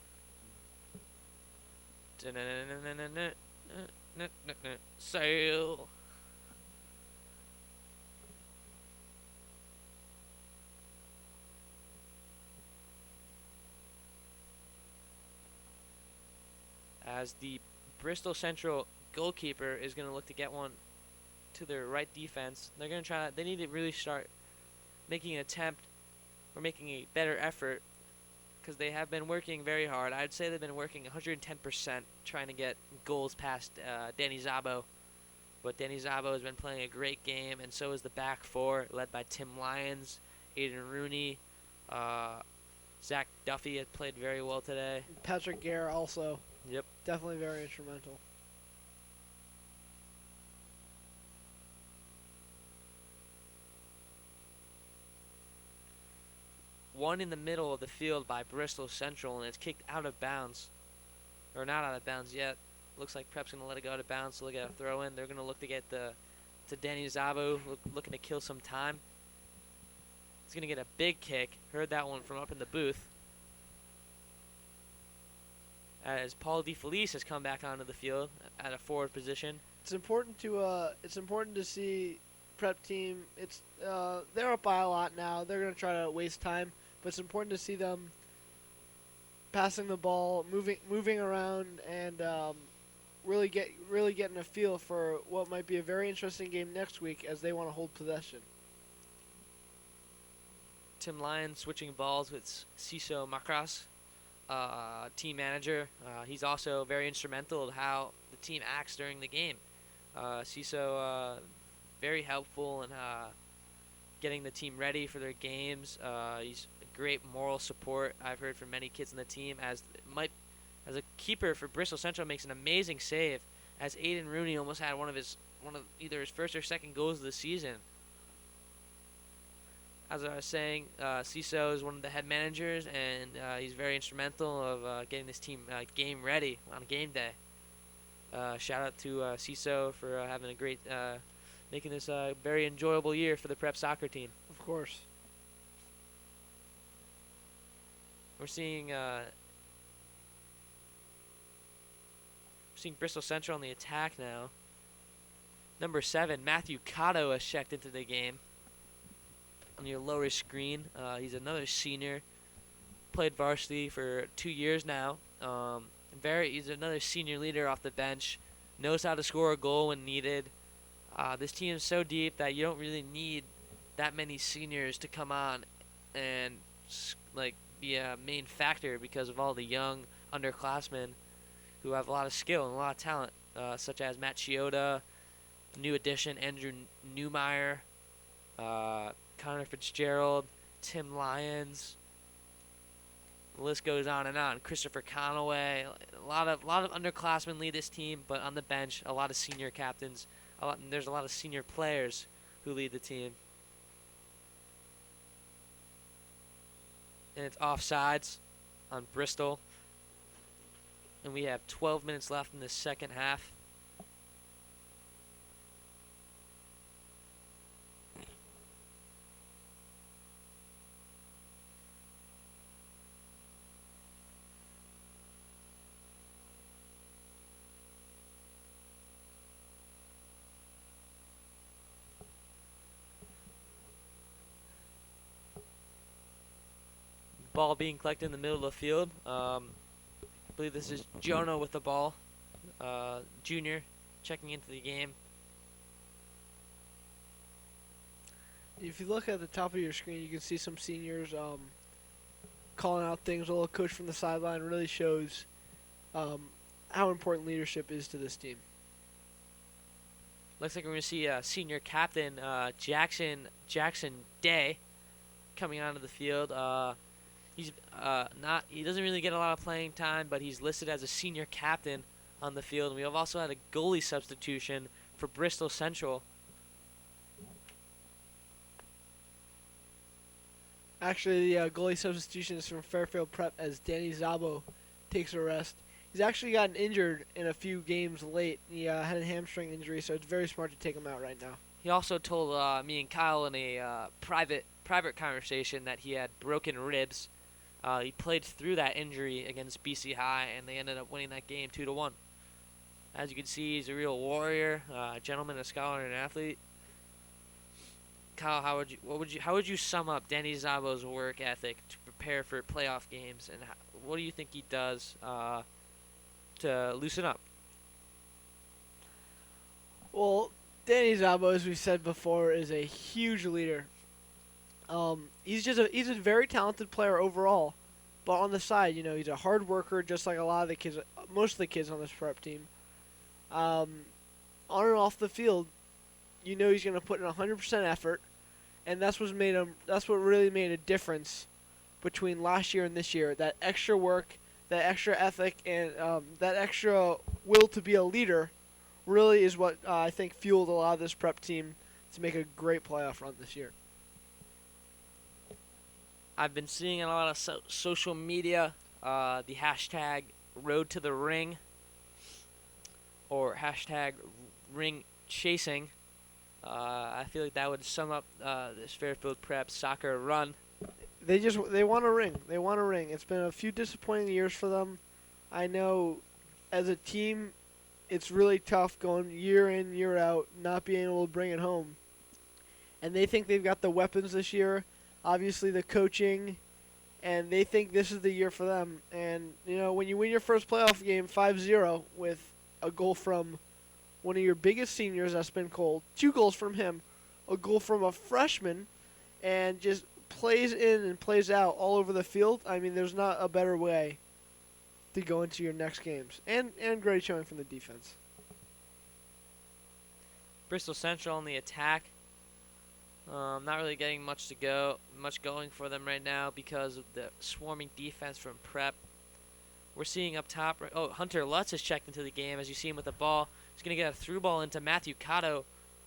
A: Sail. As the Bristol Central goalkeeper is going to look to get one to their right defense. They're going to try. They need to really start making an attempt or making a better effort, because they have been working very hard. I'd say they've been working 110% trying to get goals past Danny Szabo. But Danny Szabo has been playing a great game, and so is the back four, led by Tim Lyons, Aiden Rooney. Zach Duffy has played very well today.
B: Patrick Gare also.
A: Yep.
B: Definitely very instrumental.
A: One in the middle of the field by Bristol Central, and it's kicked out of bounds. Or not out of bounds yet. Looks like Prep's going to let it go out of bounds, so look at a throw in. They're going to look to get to Danny Szabo, looking to kill some time. He's going to get a big kick. Heard that one from up in the booth. As Paul DeFelice has come back onto the field at a forward position.
B: It's important to see Prep team. They're up by a lot now. They're going to try to waste time, but it's important to see them passing the ball, moving around, and really getting a feel for what might be a very interesting game next week as they want to hold possession.
A: Tim Lyons switching balls with Ciso Macras, team manager. He's also very instrumental in how the team acts during the game. Ciso very helpful in getting the team ready for their games. He's a great moral support, I've heard from many kids in the team. As a keeper for Bristol Central, makes an amazing save, as Aiden Rooney almost had one of either his first or second goals of the season. As I was saying, Ciso is one of the head managers, and he's very instrumental of getting this team game ready on game day. Shout out to Ciso for having a great, making this a very enjoyable year for the Prep soccer team.
B: Of course.
A: We're seeing Bristol Central on the attack now. Number 7, Matthew Cotto has checked into the game. On your lower screen, he's another senior. Played varsity for 2 years now. He's another senior leader off the bench. Knows how to score a goal when needed. This team is so deep that you don't really need that many seniors to come on and be a main factor because of all the young underclassmen who have a lot of skill and a lot of talent, such as Matt Chioda, new addition Andrew Newmeyer, Connor Fitzgerald, Tim Lyons. The list goes on and on. Christopher Conaway. A lot of underclassmen lead this team, but on the bench, a lot of senior captains. There's a lot of senior players who lead the team. And it's offsides on Bristol. And we have 12 minutes left in the second half. Ball being collected in the middle of the field. I believe this is Jonah with the ball. Junior checking into the game.
B: If you look at the top of your screen, you can see some seniors calling out things. A little coach from the sideline really shows how important leadership is to this team.
A: Looks like we're going to see senior captain Jackson Day coming onto the field. He doesn't really get a lot of playing time, but he's listed as a senior captain on the field. We have also had a goalie substitution for Bristol Central.
B: Actually, the goalie substitution is from Fairfield Prep as Danny Zabo takes a rest. He's actually gotten injured in a few games late. He had a hamstring injury, so it's very smart to take him out right now.
A: He also told me and Kyle in a private conversation that he had broken ribs. He played through that injury against BC High, and they ended up winning that game 2-1. As you can see, he's a real warrior, a gentleman, a scholar, and an athlete. Kyle, how would you sum up Danny Zabo's work ethic to prepare for playoff games, and what do you think he does to loosen up?
B: Well, Danny Zabo, as we said before, is a huge leader. He's a very talented player overall, but on the side, he's a hard worker, just like a lot of the kids, most of the kids on this prep team. On and off the field, he's going to put in 100% effort, and that's what really made a difference between last year and this year. That extra work, that extra ethic, and that extra will to be a leader really is what I think fueled a lot of this prep team to make a great playoff run this year.
A: I've been seeing a lot of social media, the hashtag Road to the Ring, or hashtag Ring Chasing. I feel like that would sum up this Fairfield Prep soccer run.
B: They want a ring. They want a ring. It's been a few disappointing years for them. I know, as a team, it's really tough going year in, year out, not being able to bring it home. And they think they've got the weapons this year, obviously the coaching, and they think this is the year for them. And, when you win your first playoff game 5-0 with a goal from one of your biggest seniors, that's been cold, 2 goals from him, a goal from a freshman, and just plays in and plays out all over the field, I mean, there's not a better way to go into your next games. And great showing from the defense.
A: Bristol Central on the attack. Not really getting much going for them right now because of the swarming defense from Prep. We're seeing up top. Hunter Lutz has checked into the game as you see him with the ball. He's going to get a through ball into Matthew Cotto,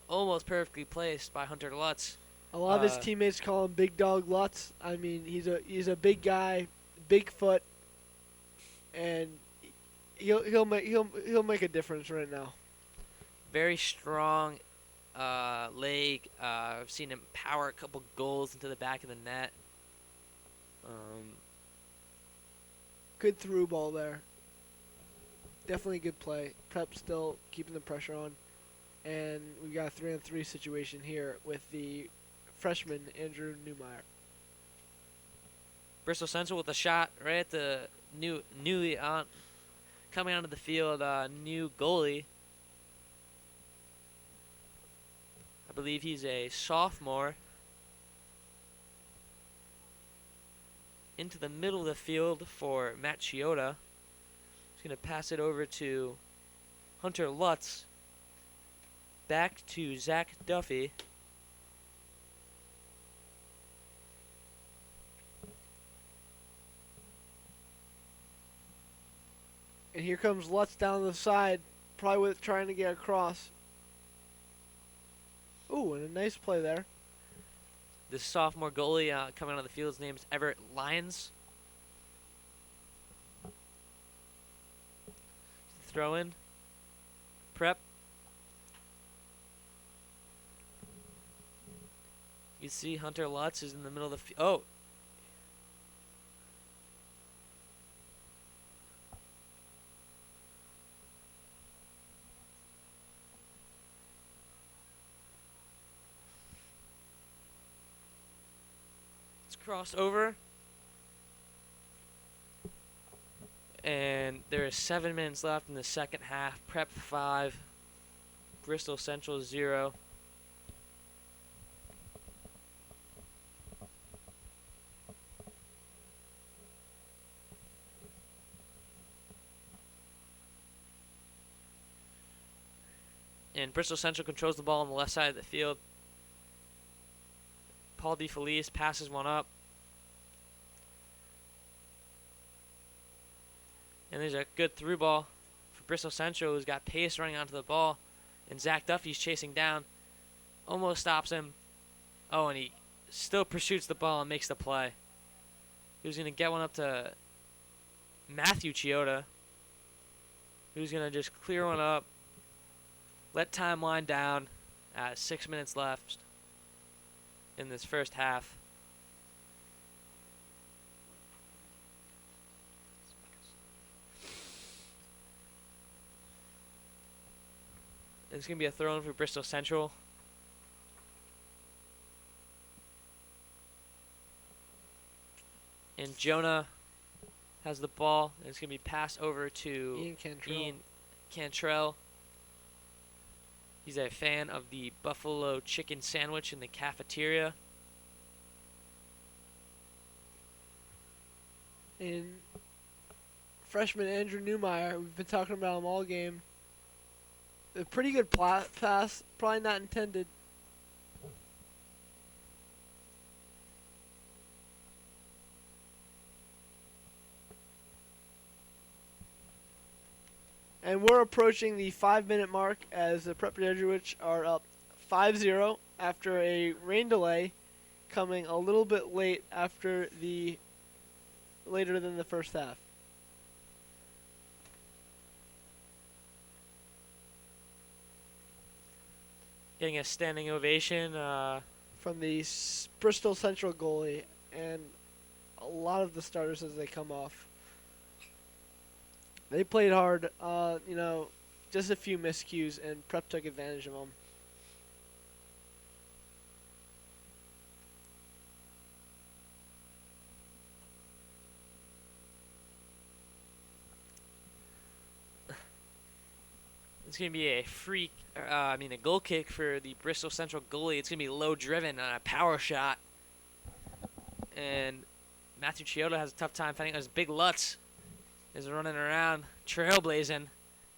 A: almost perfectly placed by Hunter Lutz.
B: A lot of his teammates call him Big Dog Lutz. I mean, he's a big guy, big foot, and he'll make a difference right now.
A: Very strong leg. I've seen him power a couple goals into the back of the net.
B: Good through ball there. Definitely good play. Prep still keeping the pressure on. And we got a 3-on-3 situation here with the freshman Andrew Newmeyer.
A: Bristol Central with a shot right at the newly coming onto the field, new goalie. I believe he's a sophomore. Into the middle of the field for Matt Chioda. He's going to pass it over to Hunter Lutz. Back to Zach Duffy.
B: And here comes Lutz down the side, probably trying to get across. Ooh, and a nice play there.
A: The sophomore goalie coming on the field, his name is Everett Lyons. Throw in. Prep. You see Hunter Lutz is in the middle of the field. Oh. It's crossed over. And there is 7 minutes left in the second half. Prep 5, Bristol Central 0. And Bristol Central controls the ball on the left side of the field. Paul DeFelice passes one up. And there's a good through ball for Bristol Central, who's got pace running onto the ball. And Zach Duffy's chasing down. Almost stops him. Oh, and he still pursues the ball and makes the play. He was going to get one up to Matthew Chioda, who's going to just clear one up. Let time wind down. 6 minutes left in this first half. It's going to be a throw in for Bristol Central. And Jonah has the ball. And it's going to be passed over to Ian Cantrell. He's a fan of the buffalo chicken sandwich in the cafeteria.
B: And freshman Andrew Newmeyer, we've been talking about him all game. A pretty good pass, probably not intended. And we're approaching the 5-minute mark as the Prep Jesuits are up 5-0 after a rain delay coming a little bit later than the first half.
A: Getting a standing ovation
B: from the Bristol Central goalie and a lot of the starters as they come off. They played hard, just a few miscues, and Prep took advantage of them.
A: It's going to be a a goal kick for the Bristol Central goalie. It's going to be low driven on a power shot. And Matthew Chioda has a tough time finding his big Lutz. Is running around, trailblazing,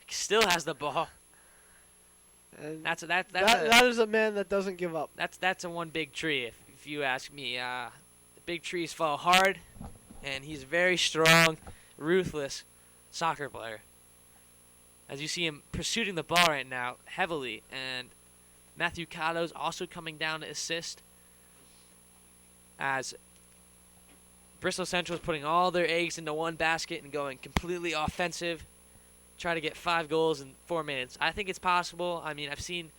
A: still has the ball.
B: And
A: that
B: is a man that doesn't give up.
A: That's a one big tree, if you ask me. The big trees fall hard, and he's a very strong, ruthless soccer player. As you see him pursuing the ball right now heavily, and Matthew Cotto's also coming down to assist. As Bristol Central is putting all their eggs into one basket and going completely offensive, try to get 5 goals in 4 minutes. I think it's possible. I mean, I've seen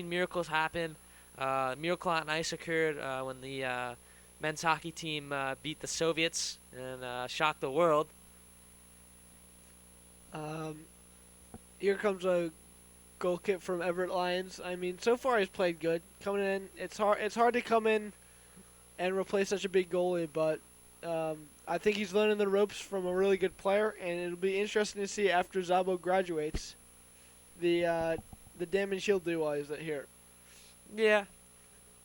A: miracles happen. Miracle on ice occurred when the men's hockey team beat the Soviets and shocked the world.
B: Here comes a goal kick from Everett Lyons. I mean, so far he's played good. Coming in, it's hard to come in and replace such a big goalie, but I think he's learning the ropes from a really good player, and it'll be interesting to see after Zabo graduates the damage he'll do while he's here.
A: Yeah,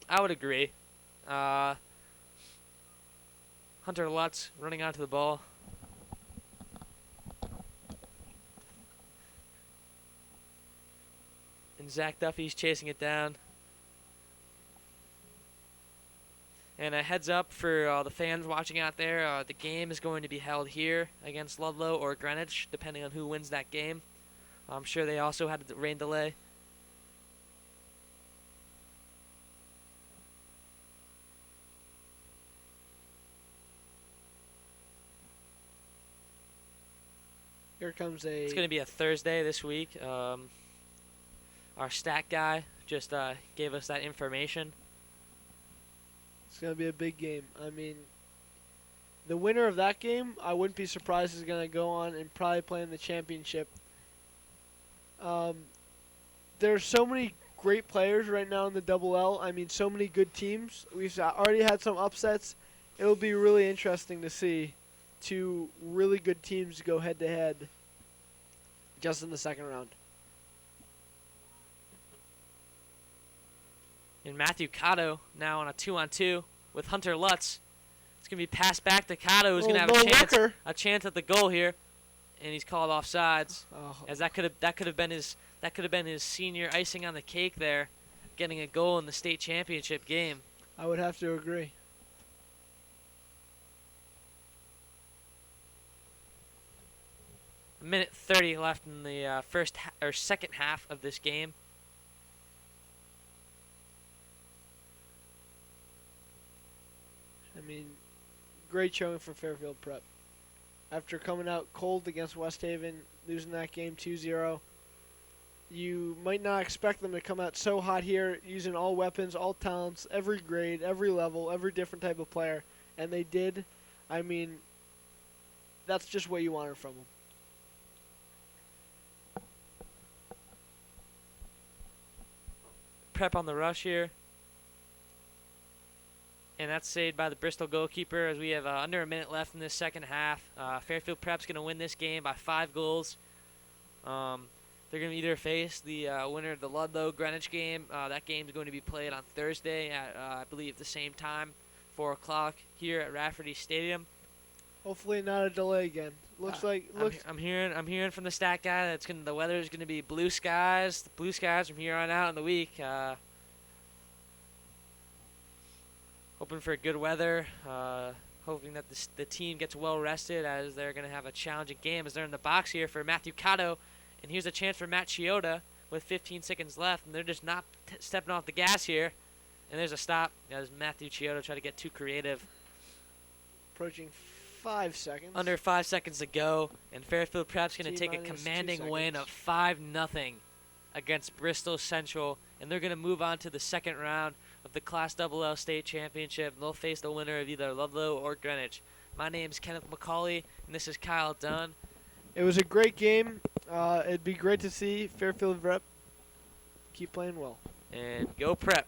A: I would agree. Hunter Lutz running onto the ball. And Zach Duffy's chasing it down. And a heads up for the fans watching out there, the game is going to be held here against Ludlow or Greenwich, depending on who wins that game. I'm sure they also had a rain delay.
B: Here comes
A: It's going to be a Thursday this week. Our stat guy just gave us that information.
B: It's going to be a big game. I mean, the winner of that game, I wouldn't be surprised, is going to go on and probably play in the championship. There's so many great players right now in the Double L. I mean, so many good teams. We've already had some upsets. It'll be really interesting to see two really good teams go head-to-head just in the second round.
A: And Matthew Cotto now on a 2-on-2 with Hunter Lutz. It's going to be passed back to Cotto, who's going to have a chance at the goal here, and he's called offsides.
B: Oh.
A: As that could have been his senior icing on the cake there, getting a goal in the state championship game.
B: I would have to agree.
A: A minute 30 left in the second half of this game.
B: I mean, great showing for Fairfield Prep. After coming out cold against West Haven, losing that game 2-0, you might not expect them to come out so hot here, using all weapons, all talents, every grade, every level, every different type of player, and they did. I mean, that's just what you wanted from them.
A: Prep on the rush here. And that's saved by the Bristol goalkeeper as we have under a minute left in this second half. Fairfield Prep's going to win this game by 5 goals. They're going to either face the winner of the Ludlow-Greenwich game. That game is going to be played on Thursday at, I believe, the same time, 4 o'clock here at Rafferty Stadium.
B: Hopefully not a delay again.
A: I'm hearing from the stat guy that the weather is going to be blue skies. The blue skies from here on out in the week. Hoping for good weather. Hoping that the team gets well rested as they're going to have a challenging game as they're in the box here for Matthew Cotto. And here's a chance for Matt Chioda with 15 seconds left, and they're just not stepping off the gas here. And there's a stop as Matthew Chioda tried to get too creative.
B: Approaching 5 seconds.
A: Under 5 seconds to go, and Fairfield Prep's going to take a commanding win of 5-0 against Bristol Central, and they're going to move on to the second round of the Class LL State Championship. They'll face the winner of either Ludlow or Greenwich. My name's Kenneth McCauley, and this is Kyle Dunn.
B: It was a great game. It'd be great to see Fairfield Prep keep playing well.
A: And go Prep.